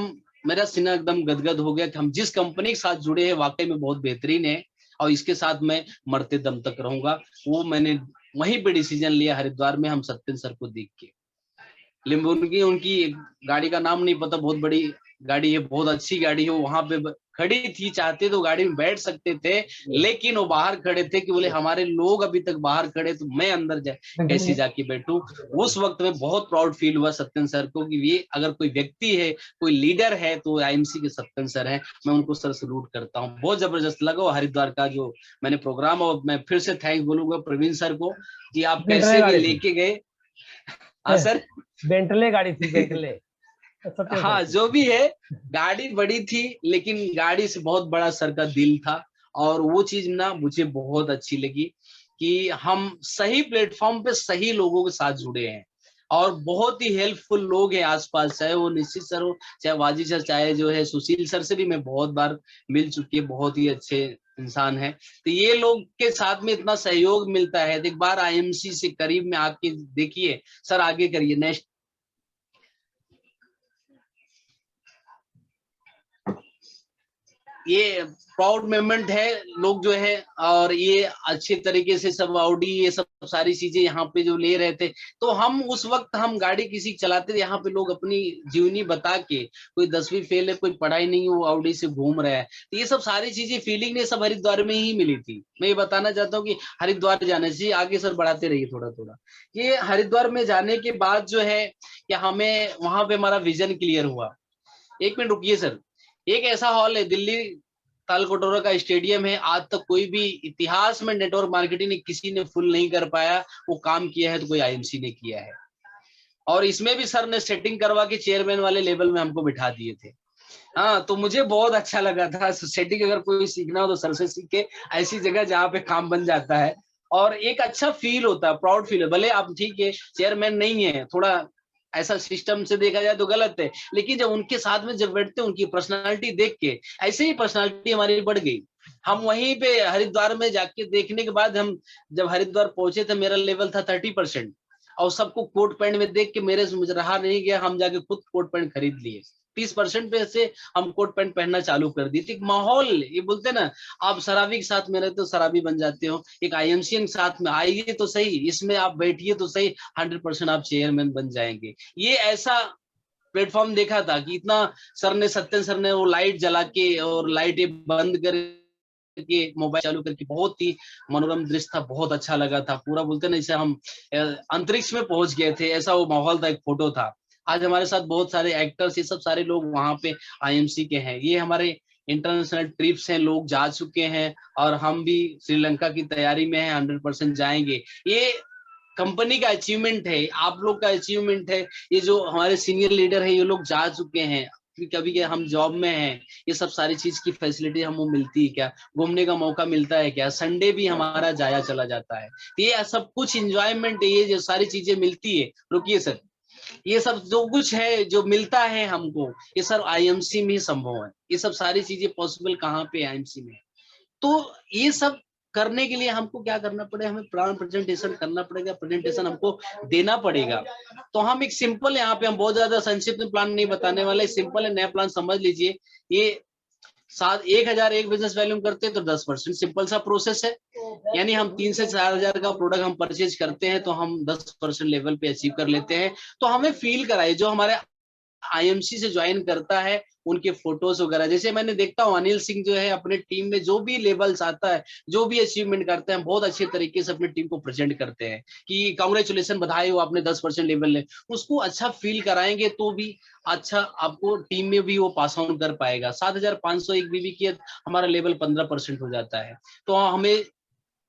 मेरा सीना एकदम गदगद हो गया कि हम जिस कंपनी के साथ जुड़े हैं वाकई में बहुत बेहतरीन है, और इसके साथ मैं मरते दम तक रहूंगा। वो मैंने वहीं पे डिसीजन लिया हरिद्वार में, हम सत्यन सर को देख के। लिम्बोर्गिनी, उनकी गाड़ी का नाम नहीं पता, बहुत बड़ी गाड़ी है, बहुत अच्छी गाड़ी है, वो वहां पे खड़ी थी। चाहते तो गाड़ी में बैठ सकते थे, लेकिन वो बाहर खड़े थे कि बोले हमारे लोग अभी तक बाहर खड़े, तो मैं अंदर कैसे जाके बैठूं। उस वक्त में बहुत प्राउड फील हुआ सत्यन सर को कि ये अगर कोई व्यक्ति है, कोई लीडर है, तो आईएमसी के सत्यन सर हैं। मैं उनको सर सलूट करता हूँ, बहुत जबरदस्त लगा हरिद्वार का जो मैंने प्रोग्राम। और मैं फिर से थैंक्स बोलूंगा प्रवीण सर को कि आप कैसे भी लेके गए। हाँ सर, बेंटले गाड़ी थी, बेंटले। हाँ जो भी है, गाड़ी बड़ी थी, लेकिन गाड़ी से बहुत बड़ा सर का दिल था। और वो चीज ना मुझे बहुत अच्छी लगी कि हम सही प्लेटफॉर्म पे सही लोगों के साथ जुड़े हैं, और बहुत ही हेल्पफुल लोग हैं आसपास, चाहे वो निश्चित सर हो, चाहे वाजी सर, चाहे जो है सुशील सर से भी मैं बहुत बार मिल चुकी है, बहुत ही अच्छे इंसान है। तो ये लोग के साथ में इतना सहयोग मिलता है। एक बार आईएमसी से करीब में आके देखिए सर, आगे करिए नेक्स्ट। ये प्राउड मोमेंट है, लोग जो है, और ये अच्छे तरीके से सब ऑडी, ये सब सारी चीजें यहाँ पे जो ले रहे थे। तो हम उस वक्त हम गाड़ी किसी चलाते थे, यहाँ पे लोग अपनी जीवनी बता के, कोई 10वीं फेल है, कोई पढ़ाई नहीं है, वो ऑडी से घूम रहा है। तो ये सब सारी चीजें फीलिंग ने सब हरिद्वार में ही मिली थी। मैं ये बताना चाहता हूँ कि हरिद्वार जाने से आगे सर बढ़ाते रहिए थोड़ा थोड़ा। ये हरिद्वार में जाने के बाद जो है कि हमें वहां पे हमारा विजन क्लियर हुआ। 1 मिनट रुकिए सर। एक ऐसा हॉल है दिल्ली तालकटोरा का स्टेडियम है, आज तक कोई भी इतिहास में नेटवर्क मार्केटिंग किसी ने फुल नहीं कर पाया, वो काम किया है तो कोई आईएमसी ने किया है। और इसमें भी सर ने सेटिंग करवा के चेयरमैन वाले लेवल में हमको बिठा दिए थे। हाँ, तो मुझे बहुत अच्छा लगा था। सेटिंग अगर कोई सीखना हो तो सर से सीखे, ऐसी जगह जहाँ पे काम बन जाता है और एक अच्छा फील होता है, प्राउड फील है। भले आप ठीक है चेयरमैन नहीं है, थोड़ा ऐसा सिस्टम से देखा जाए तो गलत है, लेकिन जब उनके साथ में जब बैठते हैं, उनकी पर्सनालिटी देख के, ऐसे ही पर्सनालिटी हमारी बढ़ गई। हम वहीं पे हरिद्वार में जाके देखने के बाद, हम जब हरिद्वार पहुंचे थे, मेरा लेवल था 30% और सबको कोट पैंट में देख के मेरे से मुझे रहा नहीं गया, हम जाके खुद कोट पैंट खरीद लिए। 30% पे से हम कोट पैंट पहनना चालू कर दी थी। माहौल, ये बोलते ना, आप शराबी के साथ में रहते हो शराबी बन जाते हो, एक आईएमसीएन के साथ में आइए तो सही, इसमें आप बैठिए तो सही, 100% आप चेयरमैन बन जाएंगे। ये ऐसा प्लेटफॉर्म देखा था कि इतना सर ने, सत्यन सर ने वो लाइट जला के और लाइटें बंद करके मोबाइल चालू करके, बहुत ही मनोरम दृश्य था, बहुत अच्छा लगा था। पूरा बोलते ना जैसे हम अंतरिक्ष में पहुंच गए थे, ऐसा वो माहौल था, एक फोटो था। आज हमारे साथ बहुत सारे एक्टर्स, ये सब सारे लोग वहां पे आईएमसी के हैं। ये हमारे इंटरनेशनल ट्रिप्स हैं, लोग जा चुके हैं और हम भी श्रीलंका की तैयारी में हैं, 100% जाएंगे। ये कंपनी का अचीवमेंट है, आप लोग का अचीवमेंट है। ये जो हमारे सीनियर लीडर है, ये लोग जा चुके हैं, कभी के हम जॉब में हैं, ये सब सारी चीज की फैसिलिटी हमको मिलती है क्या, घूमने का मौका मिलता है क्या, संडे भी हमारा जाया चला जाता है। तो ये सब कुछ इंजॉयमेंट, ये जो सारी चीजें मिलती है, रुकिए सर, ये सब जो कुछ है जो मिलता है हमको, ये सब आईएमसी में ही संभव है। ये सब सारी चीजें पॉसिबल कहाँ पे, आईएमसी में। तो ये सब करने के लिए हमको क्या करना पड़ेगा, हमें प्लान प्रेजेंटेशन करना पड़ेगा, प्रेजेंटेशन हमको देना पड़ेगा। तो हम एक सिंपल, यहाँ पे हम बहुत ज्यादा संक्षिप्त में प्लान नहीं बताने वाले, सिंपल है, नया प्लान समझ लीजिए। ये 1000 एक बिजनेस वैल्यूम करते हैं तो 10%, सिंपल सा प्रोसेस है। यानी हम 3 से 4000 का प्रोडक्ट हम परचेज करते हैं तो हम 10% लेवल पे अचीव कर लेते हैं। तो हमें फील कराइए, जो हमारे आईएमसी से ज्वाइन करता है उनके फोटोज वगैरह, जैसे मैंने देखता हूँ अनिल सिंह जो है अपने टीम में जो भी लेवल्स आता है, जो भी अचीवमेंट करते हैं, बहुत अच्छे तरीके से अपनी टीम को प्रेजेंट करते हैं कि कांग्रेचुलेशन, बधाई हो, आपने 10% लेवल ले। उसको अच्छा फील कराएंगे तो भी अच्छा आपको टीम में भी वो पास ऑन कर पाएगा। 7500 एक बीबी की हमारा लेवल 15% हो जाता है। तो हमें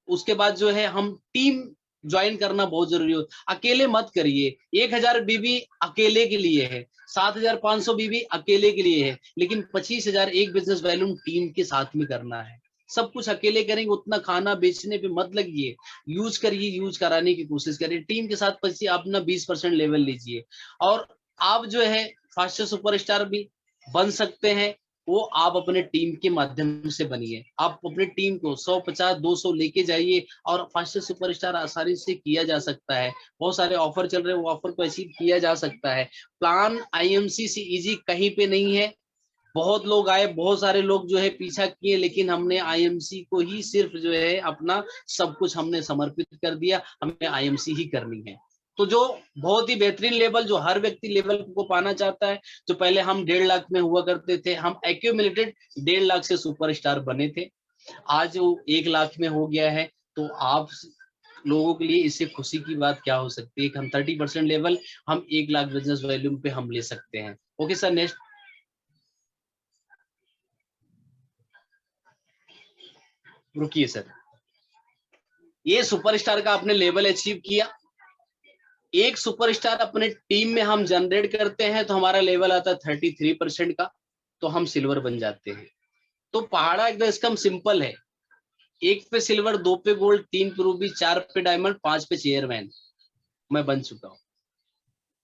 उसके बाद जो है हम टीम ज्वाइन करना बहुत जरूरी हो। अकेले मत करिए, 1000 बीबी अकेले के लिए है, 7500 बीबी अकेले के लिए है, लेकिन 25000 एक बिजनेस वैल्यूम टीम के साथ में करना है। सब कुछ अकेले करेंगे, उतना खाना बेचने पे मत लगिए, यूज करिए, यूज कराने की कोशिश करिए। टीम के साथ પછી अपना 20% लेवल लीजिए और आप जो है फास्ट सुपरस्टार भी बन सकते हैं। वो आप अपने टीम के माध्यम से बनिए, आप अपने टीम को 100, 50, 200 लेके जाइए और फास्ट सुपरस्टार आसानी से किया जा सकता है। बहुत सारे ऑफर चल रहे हैं, वो ऑफर को अचीव किया जा सकता है। प्लान आईएमसी से इजी कहीं पे नहीं है। बहुत लोग आए, बहुत सारे लोग जो है पीछा किए, लेकिन हमने आईएमसी को ही सिर्फ जो है अपना सब कुछ हमने समर्पित कर दिया, हमें आईएमसी ही करनी है। तो जो बहुत ही बेहतरीन लेवल, जो हर व्यक्ति लेवल को पाना चाहता है, जो पहले हम 1.5 लाख में हुआ करते थे, हम एक्यूमुलेटेड 1.5 लाख से सुपरस्टार बने थे, आज वो 1 लाख में हो गया है। तो आप लोगों के लिए इससे खुशी की बात क्या हो सकती है कि हम 30% लेवल, हम 1 लाख बिजनेस वॉल्यूम पे हम ले सकते हैं। Okay sir, next. रुकिए सर, ये सुपरस्टार का आपने लेवल अचीव किया। एक सुपरस्टार अपने टीम में हम जनरेट करते हैं तो हमारा लेवल आता है 33% का, तो हम सिल्वर बन जाते हैं। तो पहाड़ा एकदम इसका सिंपल है, 1 पे सिल्वर, 2 पे गोल्ड, 3 पे रूबी, 4 पे डायमंड, 5 पे चेयरमैन मैं बन चुका हूँ।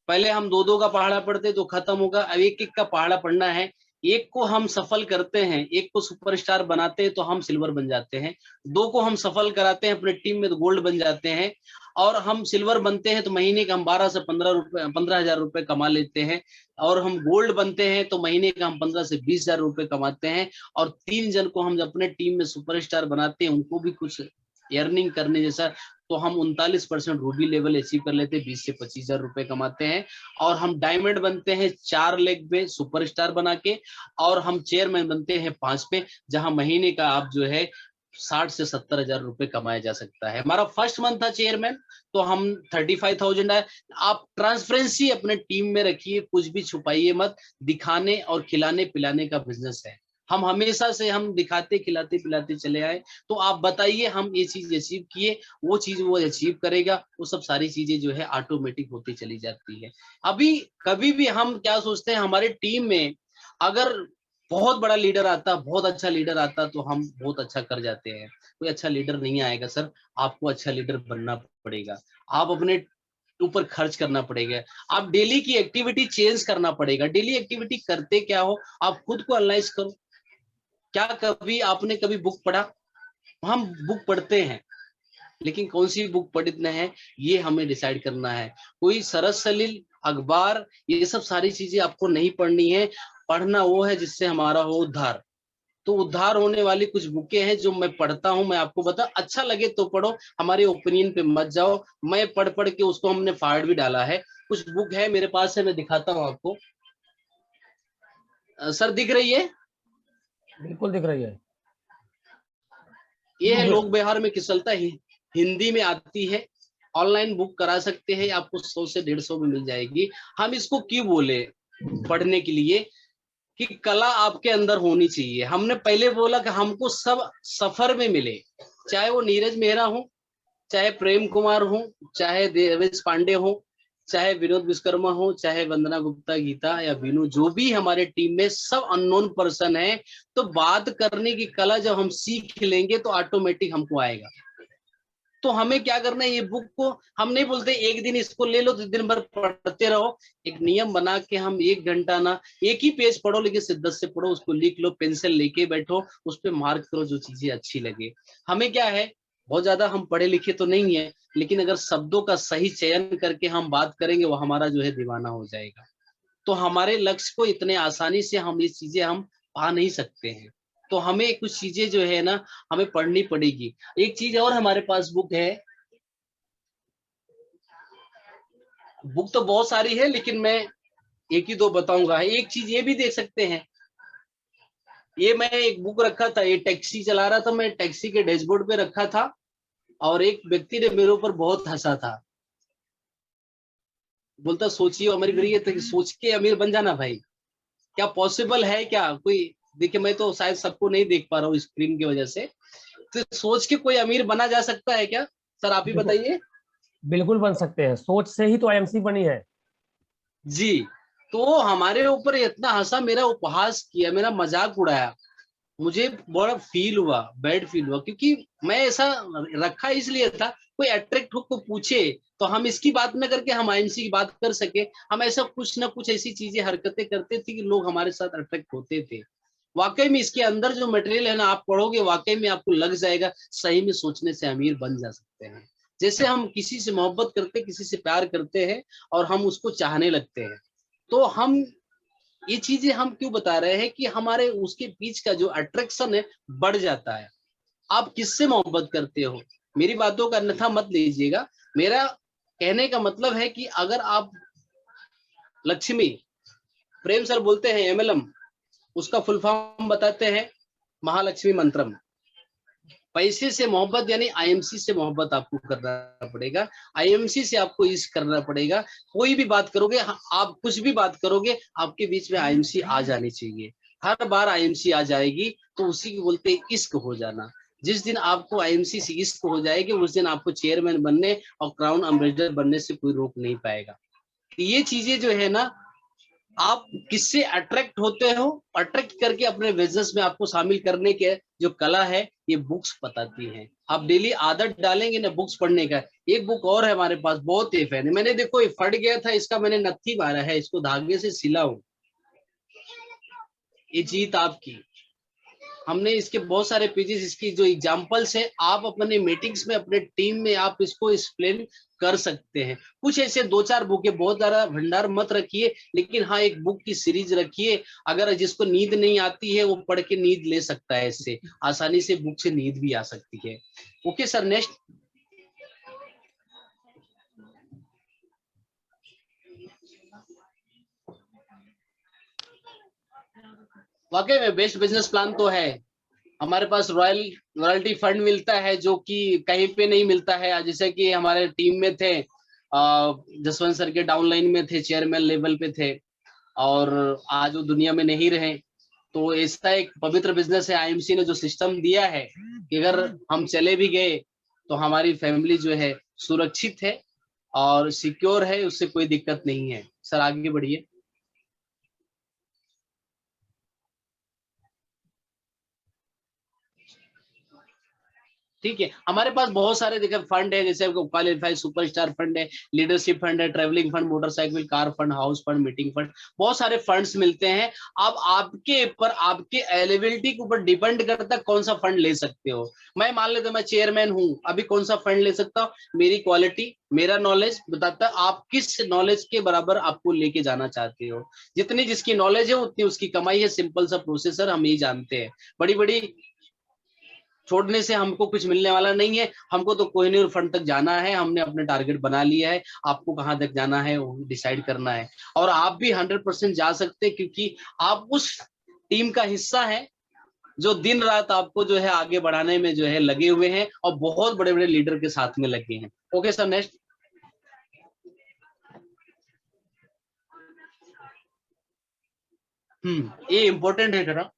पहले हम 2-2 का पहाड़ा पढ़ते तो खत्म होगा, अब 1-1 का पहाड़ा पढ़ना है। एक को हम सफल करते हैं, एक को सुपरस्टार बनाते हैं तो हम सिल्वर बन जाते हैं। 2 को हम सफल कराते हैं अपने टीम में तो गोल्ड बन जाते हैं। और हम सिल्वर बनते हैं तो महीने का हम 12 से 15,000 रुपए कमा लेते हैं। और हम गोल्ड बनते हैं तो महीने का हम 15 से 20,000 रुपए कमाते हैं। और 3 जन को हम अपने टीम में सुपरस्टार बनाते हैं, उनको भी कुछ अर्निंग करने जैसा, तो हम 39% रूबी लेवल अचीव कर लेते हैं, 20 से 25,000 रुपए कमाते हैं। और हम डायमंड बनते हैं 4 लेग पे सुपरस्टार बना के, और हम चेयरमैन बनते हैं 5 पे, जहां महीने का आप जो है 60 से 70,000 रुपए कमाया जा सकता है। हमारा फर्स्ट मंथ था चेयरमैन, तो हम 35,000 आए। आप ट्रांसपेरेंसी अपने टीम में रखिए, कुछ भी छुपाइए मत, दिखाने और खिलाने पिलाने का बिजनेस है। हम हमेशा से हम दिखाते खिलाते पिलाते चले आए। तो आप बताइए हम ये चीज अचीव किए, वो चीज वो अचीव करेगा, वो सब सारी चीजें जो है ऑटोमेटिक होती चली जाती है। अभी कभी भी हम क्या सोचते हैं, हमारे टीम में अगर बहुत बड़ा लीडर आता, बहुत अच्छा लीडर आता तो हम बहुत अच्छा कर जाते हैं। कोई अच्छा लीडर नहीं आएगा सर, आपको अच्छा लीडर बनना पड़ेगा। आप अपने ऊपर खर्च करना पड़ेगा, आप डेली की एक्टिविटी चेंज करना पड़ेगा। डेली एक्टिविटी करते क्या हो, आप खुद को एनालाइज करो। क्या कभी आपने कभी बुक पढ़ा? हम बुक पढ़ते हैं, लेकिन कौन सी बुक पढ़ना है ये हमें डिसाइड करना है। कोई सरस सलील अखबार ये सब सारी चीजें आपको नहीं पढ़नी है। पढ़ना वो है जिससे हमारा हो उद्धार। तो उद्धार होने वाली कुछ बुकें हैं जो मैं पढ़ता हूं। मैं आपको बता, अच्छा लगे तो पढ़ो, हमारे ओपिनियन पे मत जाओ। मैं पढ़ पढ़ के उसको हमने फाड़ भी डाला है। कुछ बुक है मेरे पास है, मैं दिखाता हूं आपको। सर दिख रही है? बिल्कुल दिख रही है। ये है लोक व्यवहार में किसलता ही, हिंदी में आती है। ऑनलाइन बुक करा सकते हैं, आपको 100 से 150 में मिल जाएगी। हम इसको क्यों बोले पढ़ने के लिए कि कला आपके अंदर होनी चाहिए। हमने पहले बोला कि हमको सब सफर में मिले, चाहे वो नीरज मेहरा हो, चाहे प्रेम कुमार हो, चाहे देवेश पांडे हो, चाहे विनोद विश्वकर्मा हो, चाहे वंदना गुप्ता गीता या विनू, जो भी हमारे टीम में सब अननोन पर्सन है। तो बात करने की कला जब हम सीख लेंगे तो ऑटोमेटिक हमको आएगा। तो हमें क्या करना है, ये बुक को हम नहीं बोलते एक दिन इसको ले लो तो दिन भर पढ़ते रहो। एक नियम बना के हम 1 घंटा ना एक ही पेज पढ़ो, लेकिन शिद्दत से पढ़ो, उसको लिख लो, पेंसिल लेके बैठो, उस पर मार्क करो जो चीजें अच्छी लगे। हमें क्या है, बहुत ज्यादा हम पढ़े लिखे तो नहीं है, लेकिन अगर शब्दों का सही चयन करके हम बात करेंगे वो हमारा जो है दीवाना हो जाएगा। तो हमारे लक्ष्य को इतने आसानी से हम ये चीजें हम पा नहीं सकते हैं। तो हमें कुछ चीजें जो है ना हमें पढ़नी पड़ेगी। एक चीज और हमारे पास बुक है, बुक तो बहुत सारी है लेकिन मैं एक ही दो बताऊंगा। एक चीज ये भी देख सकते हैं, ये मैं एक बुक रखा था, ये टैक्सी चला रहा था, मैं टैक्सी के डैशबोर्ड पे रखा था और एक व्यक्ति ने मेरे ऊपर बहुत हंसा था। बोलता सोचिए अमीर गरीब तो सोच के अमीर बन जाना भाई, क्या पॉसिबल है क्या? कोई देखिए, मैं तो शायद सबको नहीं देख पा रहा हूँ स्क्रीन की वजह से। तो सोच के कोई अमीर बना जा सकता है क्या? सर आप ही बिल्कुल बताइए। बिल्कुल बन सकते हैं, सोच से ही तो आईएमसी बनी है। जी, तो हमारे ऊपर इतना हंसा, मेरा उपहास किया, मेरा मजाक उड़ाया। मुझे बड़ा फील हुआ, बैड फील हुआ, क्योंकि मैं ऐसा रखा इसलिए था कोई अट्रैक्ट हो को पूछे तो हम इसकी बात न करके हम आईएमसी की बात कर सके। हम ऐसा कुछ ना कुछ ऐसी चीजें हरकतें करते थे कि लोग हमारे साथ अट्रैक्ट होते थे। वाकई में इसके अंदर जो मटेरियल है ना, आप पढ़ोगे वाकई में आपको लग जाएगा सही में सोचने से अमीर बन जा सकते हैं। जैसे हम किसी से मोहब्बत करते, किसी से प्यार करते हैं और हम उसको चाहने लगते हैं, तो हम ये चीजें हम क्यों बता रहे हैं कि हमारे उसके बीच का जो अट्रैक्शन है बढ़ जाता है। आप किससे मोहब्बत करते हो, मेरी बातों का अन्यथा मत लीजिएगा। मेरा कहने का मतलब है कि अगर आप लक्ष्मी, प्रेम सर बोलते हैं एमएलएम, उसका फुल फॉर्म बताते हैं महालक्ष्मी मंत्रम। पैसे से मोहब्बत यानी आईएमसी से मोहब्बत आपको करना पड़ेगा, आईएमसी से आपको इश्क करना पड़ेगा। कोई भी बात करोगे, आप कुछ भी बात करोगे, आपके बीच में आईएमसी आ जानी चाहिए। हर बार आईएमसी आ जाएगी तो उसी को बोलते हैं इश्क हो जाना। जिस दिन आपको आईएमसी से इश्क हो जाएगी उस दिन आपको चेयरमैन बनने और क्राउन एम्बेसडर बनने से कोई रोक नहीं पाएगा। ये चीजें जो है ना, आप किससे अट्रैक्ट होते हो, अट्रैक्ट करके अपने बिजनेस में आपको शामिल करने के जो कला है ये बुक्स बताती हैं। आप डेली आदत डालेंगे ना बुक्स पढ़ने का। एक बुक और है हमारे पास, बहुत ही फैन है, मैंने देखो ये फट गया था, इसका मैंने नत्थी मारा है, इसको धागे से सिला हूं। ये जीत आपकी। हमने इसके बहुत सारे पेजेस, इसकी जो एग्जांपल्स है, आप अपने मीटिंग्स में अपने टीम में आप इसको एक्सप्लेन कर सकते हैं। कुछ ऐसे 2-4 बुक है, बहुत ज्यादा भंडार मत रखिए, लेकिन हाँ एक बुक की सीरीज रखिए। अगर जिसको नींद नहीं आती है वो पढ़ के नींद ले सकता है, इससे आसानी से बुक से नींद भी आ सकती है। Okay sir, next. वाकई में बेस्ट बिजनेस प्लान तो है हमारे पास। रॉयल्टी फंड मिलता है जो कि कहीं पे नहीं मिलता है। जैसे कि हमारे टीम में थे जसवंत सर के डाउनलाइन में थे, चेयरमैन लेवल पे थे, और आज वो दुनिया में नहीं रहे। तो ऐसा एक पवित्र बिजनेस है आईएमसी ने जो सिस्टम दिया है कि अगर हम चले भी गए तो हमारी फैमिली जो है सुरक्षित है और सिक्योर है, उससे कोई दिक्कत नहीं है। सर आगे बढ़िए। ठीक है, हमारे पास बहुत सारे देखिए फंड है, जैसे क्वालिफाइड सुपरस्टार फंड है, लीडरशिप फंड है, travelling fund, motorcycle car fund, house fund, meeting fund, बहुत सारे फंड्स मिलते हैं। अब आपके ऊपर, आपके अवेलेबिलिटी के ऊपर डिपेंड करता है कौन सा फंड ले सकते हो। मैं मान लेता हूं मैं चेयरमैन हूं, अभी कौन सा फंड ले सकता हूँ, मेरी क्वालिटी, मेरा नॉलेज बताता है आप किस नॉलेज के बराबर आपको लेके जाना चाहते हो। जितनी जिसकी नॉलेज है उतनी उसकी कमाई है, सिंपल सा प्रोसेसर हम यही जानते हैं। बड़ी बड़ी छोड़ने से हमको कुछ मिलने वाला नहीं है, हमको तो कोहिनूर फंड तक जाना है, हमने अपने टारगेट बना लिया है, आपको कहां तक जाना है वो डिसाइड करना है। और आप भी 100% जा सकते हैं क्योंकि आप उस टीम का हिस्सा है जो दिन रात आपको जो है आगे बढ़ाने में जो है लगे हुए हैं और बहुत बड़े बड़े लीडर के साथ में लगे हैं। Okay sir, next. ये इंपॉर्टेंट है जरा,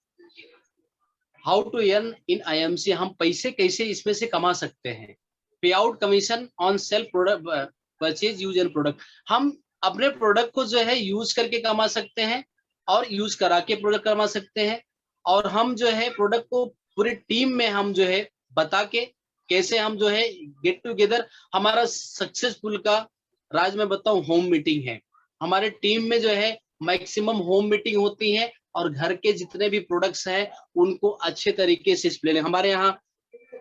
how to earn in IMC, हम पैसे कैसे इसमें से कमा सकते हैं। Pay out commission on self product purchase use and product, हम अपने प्रोडक्ट को जो है यूज करके कमा सकते हैं और यूज करा के प्रोडक्ट कमा सकते हैं। और हम जो है प्रोडक्ट को पूरी टीम में हम जो है बता के कैसे हम जो है गेट टूगेदर, हमारा सक्सेसफुल का राज मैं बताऊं होम मीटिंग है। हमारे टीम में जो है मैक्सिमम होम मीटिंग होती है और घर के जितने भी प्रोडक्ट्स हैं उनको अच्छे तरीके से एक्सप्लेन। हमारे यहाँ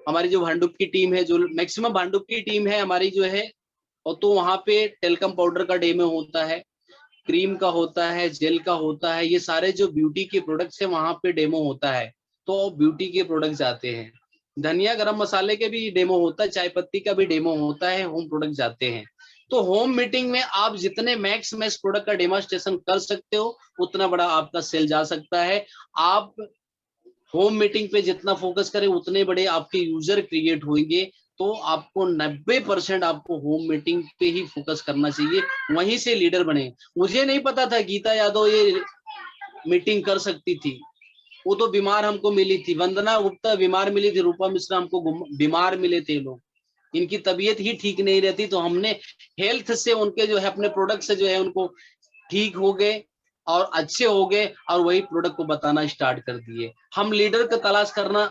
हमारी जो भांडुप की टीम है, जो मैक्सिमम भांडुप की टीम है हमारी जो है, और तो वहाँ पे टेलकम पाउडर का डेमो होता है, क्रीम का होता है, जेल का होता है, ये सारे जो ब्यूटी के प्रोडक्ट्स है वहाँ पे डेमो होता है। तो ब्यूटी के प्रोडक्ट्स आते हैं, धनिया गरम मसाले के भी डेमो होता है, चाय पत्ती का भी डेमो होता है, होम प्रोडक्ट जाते हैं। तो होम मीटिंग में आप जितने मैक्स प्रोडक्ट का डेमोस्ट्रेशन कर सकते हो उतना बड़ा आपका सेल जा सकता है। आप होम मीटिंग पे जितना फोकस करें उतने बड़े आपके यूजर क्रिएट होंगे। तो आपको 90% आपको होम मीटिंग पे ही फोकस करना चाहिए, वहीं से लीडर बने। मुझे नहीं पता था गीता यादव ये मीटिंग कर सकती थी, वो तो बीमार हमको मिली थी, वंदना गुप्ता बीमार मिली थी, रूपा मिश्रा हमको बीमार मिले थे लोग, इनकी तबीयत ही ठीक नहीं रहती, तो हमने हेल्थ से उनके जो है अपने प्रोडक्ट से जो है उनको ठीक हो गए और अच्छे हो गए और वही प्रोडक्ट को बताना स्टार्ट कर दिए। हम लीडर का तलाश करना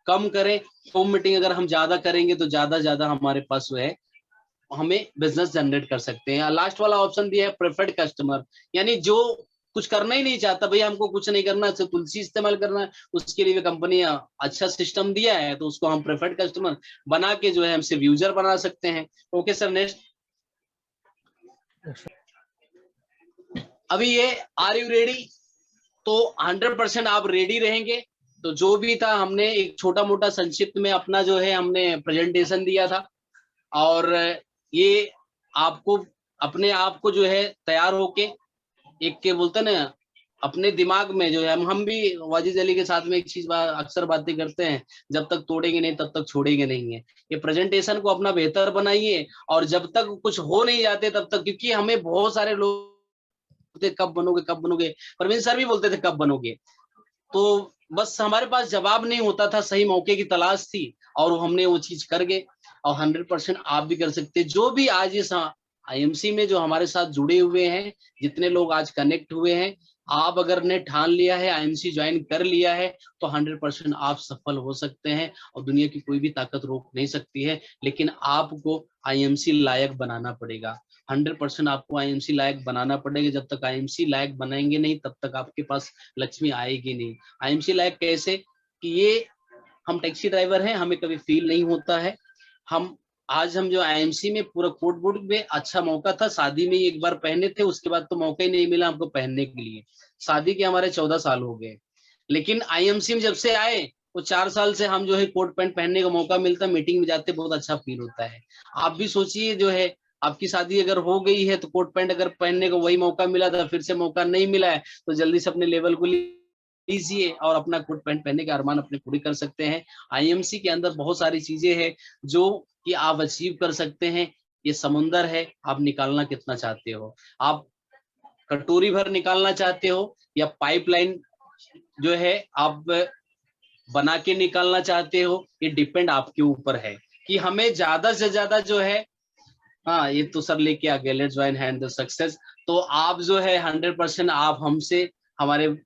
कम करें, होम मीटिंग अगर हम ज्यादा करेंगे तो ज्यादा ज्यादा हमारे पास जो है हमें बिजनेस जनरेट कर सकते हैं। लास्ट वाला ऑप्शन दिया है प्रेफर्ड कस्टमर, यानी जो कुछ करना ही नहीं चाहता, भैया हमको कुछ नहीं करना, सिर्फ तुलसी इस्तेमाल करना है, उसके लिए कंपनी अच्छा सिस्टम दिया है, तो उसको हम प्रेफर्ड कस्टमर बना के जो है हम सिर्फ यूजर बना सकते हैं। Okay sir, next. अभी ये आर यू रेडी, तो 100% आप रेडी रहेंगे। तो जो भी था हमने एक छोटा मोटा संक्षिप्त में अपना जो है हमने प्रेजेंटेशन दिया था, और ये आपको अपने आप को जो है तैयार होके एक के बोलते ना अपने दिमाग में जो है, हम भी वाजिद अली के साथ में एक चीज अक्सर बातें करते हैं, जब तक तोड़ेंगे नहीं तब तक छोड़ेंगे नहीं है। ये प्रेजेंटेशन को अपना बेहतर बनाइए, और जब तक कुछ हो नहीं जाते तब तक, क्योंकि हमें बहुत सारे लोग कब बनोगे कब बनोगे, परवीन सर भी बोलते थे कब बनोगे, तो बस हमारे पास जवाब नहीं होता था, सही मौके की तलाश थी और हमने वो चीज कर गए। और 100% आप भी कर सकते हैं। जो भी आज इस आईएमसी में जो हमारे साथ जुड़े हुए हैं, जितने लोग आज कनेक्ट हुए हैं, आप अगर ने ठान लिया है, आईएमसी ज्वाइन कर लिया है, तो 100% आप सफल हो सकते हैं और दुनिया की कोई भी ताकत रोक नहीं सकती है। लेकिन आपको आईएमसी लायक बनाना पड़ेगा, 100% आपको आईएमसी लायक बनाना पड़ेगा। जब तक आईएमसी लायक बनाएंगे नहीं तब तक आपके पास लक्ष्मी आएगी नहीं। आईएमसी लायक कैसे, कि ये हम टैक्सी ड्राइवर हैं, हमें कभी फील नहीं होता है। हम जो आईएमसी में पूरा कोट वोट में अच्छा मौका था, शादी में ही एक बार पहने थे, उसके बाद तो मौका ही नहीं मिला हमको पहनने के लिए। शादी के हमारे 14 साल हो गए, लेकिन आईएमसी में जब से आए वो 4 साल से हम जो है कोट पैंट पहनने का मौका मिलता, मीटिंग में जाते बहुत अच्छा फील होता है। आप भी सोचिए, जो है आपकी शादी अगर हो गई है तो कोट पैंट अगर पहनने का वही मौका मिला था, फिर से मौका नहीं मिला है, तो जल्दी से अपने लेवल को लीजिए और अपना कोट पैंट पहनने के अरमान अपने पूरे कर सकते हैं। आईएमसी के अंदर बहुत सारी चीजें हैं जो कि आप अचीव कर सकते हैं। ये समुंदर है, आप निकालना कितना चाहते हो, आप कटोरी भर निकालना चाहते हो या पाइपलाइन जो है आप बना के निकालना चाहते हो, ये डिपेंड आपके ऊपर है कि हमें ज्यादा से ज्यादा जो है, हाँ ये तो सर लेके आ गए, let's join hand the success. तो आप जो है 100% आप हमसे, हमारे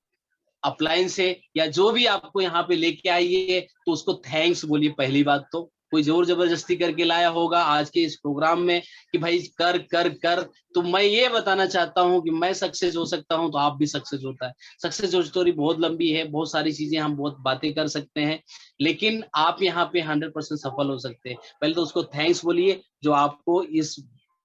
अपलाइन से, या जो भी आपको यहाँ पे लेके आइए तो उसको थैंक्स बोलिए। पहली बात तो कोई जोर जबरदस्ती करके लाया होगा आज के इस प्रोग्राम में कि भाई कर कर कर, तो मैं ये बताना चाहता हूँ कि मैं सक्सेस हो सकता हूँ तो आप भी सक्सेस होता है। सक्सेस स्टोरी बहुत लंबी है, बहुत सारी चीजें हम बहुत बातें कर सकते हैं, लेकिन आप यहाँ पे 100% सफल हो सकते हैं। पहले तो उसको थैंक्स बोलिए जो आपको इस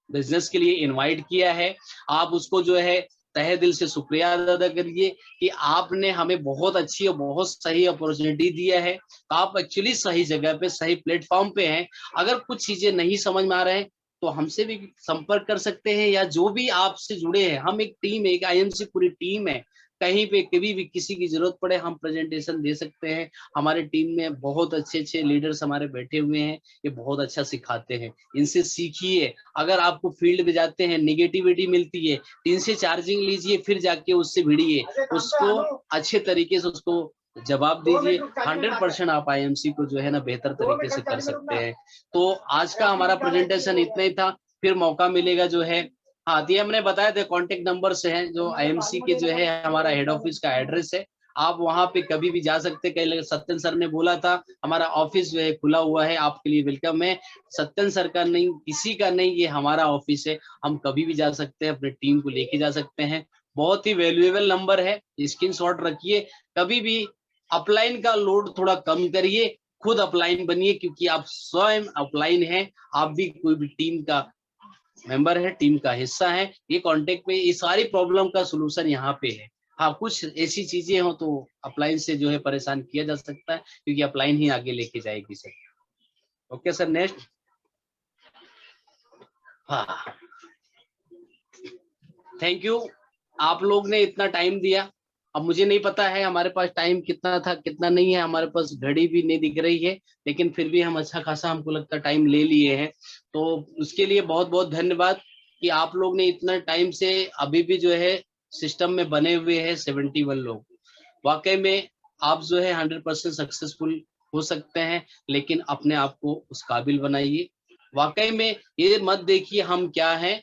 बिजनेस के लिए इनवाइट किया है। आप उसको जो है तहे दिल से शुक्रिया अदा करिए कि आपने हमें बहुत अच्छी और बहुत सही अपॉर्चुनिटी दिया है। तो आप एक्चुअली सही जगह पे, सही प्लेटफॉर्म पे हैं। अगर कुछ चीजें नहीं समझ में आ रहे हैं तो हमसे भी संपर्क कर सकते हैं, या जो भी आपसे जुड़े हैं, हम एक टीम है, एक आईएमसी पूरी टीम है। कहीं पे कभी भी किसी की जरूरत पड़े हम प्रेजेंटेशन दे सकते हैं। हमारे टीम में बहुत अच्छे अच्छे लीडर्स हमारे बैठे हुए हैं, ये बहुत अच्छा सिखाते हैं, इनसे सीखिए। अगर आपको फील्ड में जाते हैं निगेटिविटी मिलती है, इनसे चार्जिंग लीजिए, फिर जाके उससे भिड़िए, उसको अच्छे तरीके से उसको जवाब दीजिए। 100% आप आईएमसी को जो है ना बेहतर तरीके से कर सकते हैं। तो आज का हमारा प्रेजेंटेशन इतना ही था, फिर मौका मिलेगा जो है, हाँ ये हमने बताया था कॉन्टेक्ट नंबर से है, जो आईएमसी के जो है हमारा हेड ऑफिस का एड्रेस है, आप वहां पे कभी भी जा सकते हैं। कहीं सत्यन सर ने बोला था हमारा ऑफिस जो है खुला हुआ है, आपके लिए वेलकम है। सत्यन सर का नहीं, किसी का नहीं, ये हमारा ऑफिस है, हम कभी भी जा सकते हैं, अपने टीम को लेके जा सकते हैं। बहुत ही वैल्यूएबल नंबर है, स्क्रीनशॉट रखिए। कभी भी अपलाइन का लोड थोड़ा कम करिए, खुद अपलाइन बनिए, क्योंकि आप स्वयं अपलाइन हैं, आप भी कोई भी टीम का मेंबर है, टीम का हिस्सा है। ये कांटेक्ट पे ये सारी प्रॉब्लम का सलूशन यहाँ पे है। हाँ कुछ ऐसी चीजें हो तो अपलाइन से जो है परेशान किया जा सकता है, क्योंकि अपलाइन ही आगे लेके जाएगी सर। Okay sir, next. हाँ थैंक यू, आप लोग ने इतना टाइम दिया। अब मुझे नहीं पता है हमारे पास टाइम कितना था कितना नहीं है, हमारे पास घड़ी भी नहीं दिख रही है, लेकिन फिर भी हम अच्छा खासा हमको लगता है टाइम ले लिए हैं। तो उसके लिए बहुत बहुत धन्यवाद कि आप लोग ने इतना टाइम से अभी भी जो है सिस्टम में बने हुए हैं 71 लोग। वाकई में आप जो है 100% सक्सेसफुल हो सकते हैं, लेकिन अपने आप को उस काबिल बनाइए। वाकई में ये मत देखिए हम क्या हैं,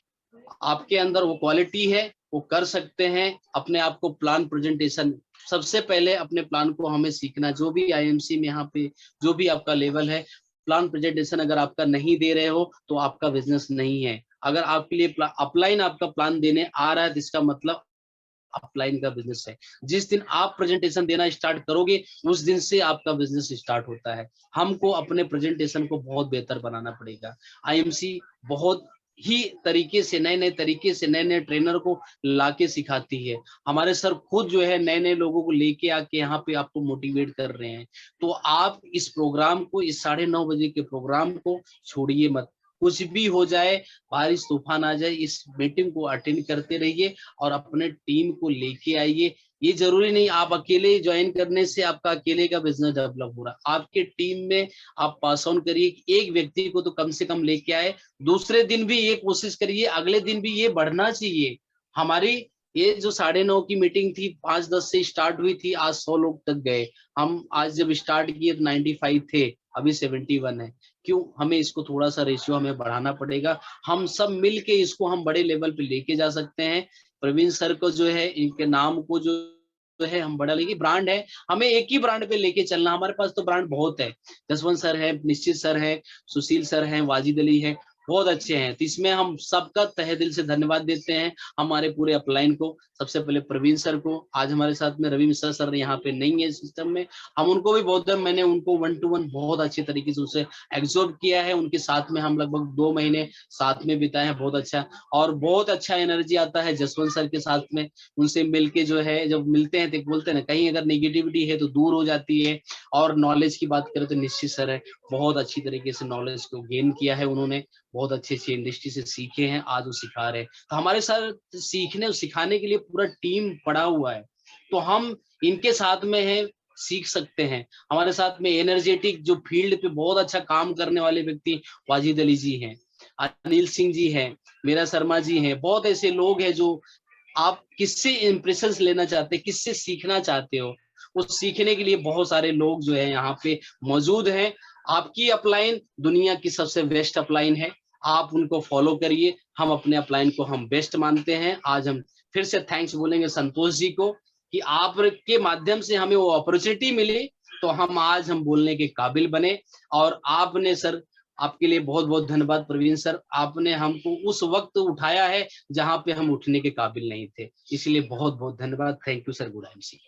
आपके अंदर वो क्वालिटी है, वो कर सकते हैं। अपने आप को प्लान प्रेजेंटेशन, सबसे पहले अपने प्लान को हमें सीखना। जो भी आईएमसी में यहाँ पे जो भी आपका लेवल है, प्लान प्रेजेंटेशन अगर आपका नहीं दे रहे हो तो आपका बिजनेस नहीं है। अगर आपके लिए अपलाइन आपका प्लान देने आ रहा है तो इसका मतलब अपलाइन का बिजनेस है। जिस दिन आप प्रेजेंटेशन देना स्टार्ट करोगे उस दिन से आपका बिजनेस स्टार्ट होता है। हमको अपने प्रेजेंटेशन को बहुत बेहतर बनाना पड़ेगा। आईएमसी बहुत ही तरीके से, नए नए तरीके से नए नए ट्रेनर को लाके सिखाती है। हमारे सर खुद जो है नए नए लोगों को लेके आके यहाँ पे आपको मोटिवेट कर रहे हैं। तो आप इस प्रोग्राम को, इस 9:30 बजे के प्रोग्राम को छोड़िए मत। कुछ भी हो जाए, बारिश तूफान आ जाए, इस मीटिंग को अटेंड करते रहिए और अपने टीम को लेके आइए। ये जरूरी नहीं आप अकेले ज्वाइन करने से आपका अकेले का बिजनेस डेवलप हो रहा, आपके टीम में आप पास ऑन करिए कि एक व्यक्ति को तो कम से कम लेके आए। दूसरे दिन भी ये कोशिश करिए, अगले दिन भी ये बढ़ना चाहिए। हमारी ये जो 9:30 की मीटिंग थी 5-10 से स्टार्ट हुई थी, आज 100 लोग तक गए। हम आज जब स्टार्ट किए तो 95 थे, अभी 71 है। क्यों? हमें इसको थोड़ा सा रेशियो हमें बढ़ाना पड़ेगा। हम सब मिल के इसको हम बड़े लेवल पे लेके जा सकते हैं। प्रवीण सर को जो है, इनके नाम को जो है हम बड़ा लेके, ब्रांड है, हमें एक ही ब्रांड पे लेके चलना। हमारे पास तो ब्रांड बहुत है, जसवंत सर है, निश्चित सर है, सुशील सर है, वाजिद अली है, बहुत अच्छे हैं। तो इसमें हम सबका तहे दिल से धन्यवाद देते हैं हमारे पूरे अपलाइन को। सबसे पहले प्रवीण सर को, आज हमारे साथ में रवि मिश्रा सर यहाँ पे नहीं है सिस्टम में, हम उनको भी बहुत, मैंने उनको 1-to-1 बहुत अच्छे तरीके से उसे एब्जॉर्ब किया है। उनके साथ में हम लगभग 2 महीने साथ में बिताए हैं, बहुत अच्छा। और बहुत अच्छा एनर्जी आता है जसवंत सर के साथ में, उनसे मिलके जो है, जब मिलते हैं तो बोलते हैं ना, कहीं अगर नेगेटिविटी है तो दूर हो जाती है। और नॉलेज की बात करें तो निश्चित सर है, बहुत अच्छी तरीके से नॉलेज को गेन किया है उन्होंने, बहुत अच्छी अच्छी इंडस्ट्री से सीखे हैं, आज वो सिखा रहे हैं। तो हमारे साथ सीखने और सिखाने के लिए पूरा टीम पड़ा हुआ है, तो हम इनके साथ में है, सीख सकते हैं। हमारे साथ में एनर्जेटिक जो फील्ड पे बहुत अच्छा काम करने वाले व्यक्ति वाजिद अली जी हैं, अनिल सिंह जी हैं, मीरा शर्मा जी हैं, बहुत ऐसे लोग हैं जो आप किससे इंप्रेशंस लेना चाहते हैं, किससे सीखना चाहते हो, उस सीखने के लिए बहुत सारे लोग जो है यहाँ पे मौजूद हैं। आपकी अपलाइन दुनिया की सबसे बेस्ट अपलाइन है, आप उनको फॉलो करिए। हम अपने अपलाइन को हम बेस्ट मानते हैं। आज हम फिर से थैंक्स बोलेंगे संतोष जी को कि आपके माध्यम से हमें वो अपॉर्चुनिटी मिली, तो हम बोलने के काबिल बने। और आपने सर, आपके लिए बहुत बहुत धन्यवाद प्रवीण सर, आपने हमको उस वक्त उठाया है जहां पे हम उठने के काबिल नहीं थे, इसलिए बहुत बहुत धन्यवाद। Thank you sir, good MC.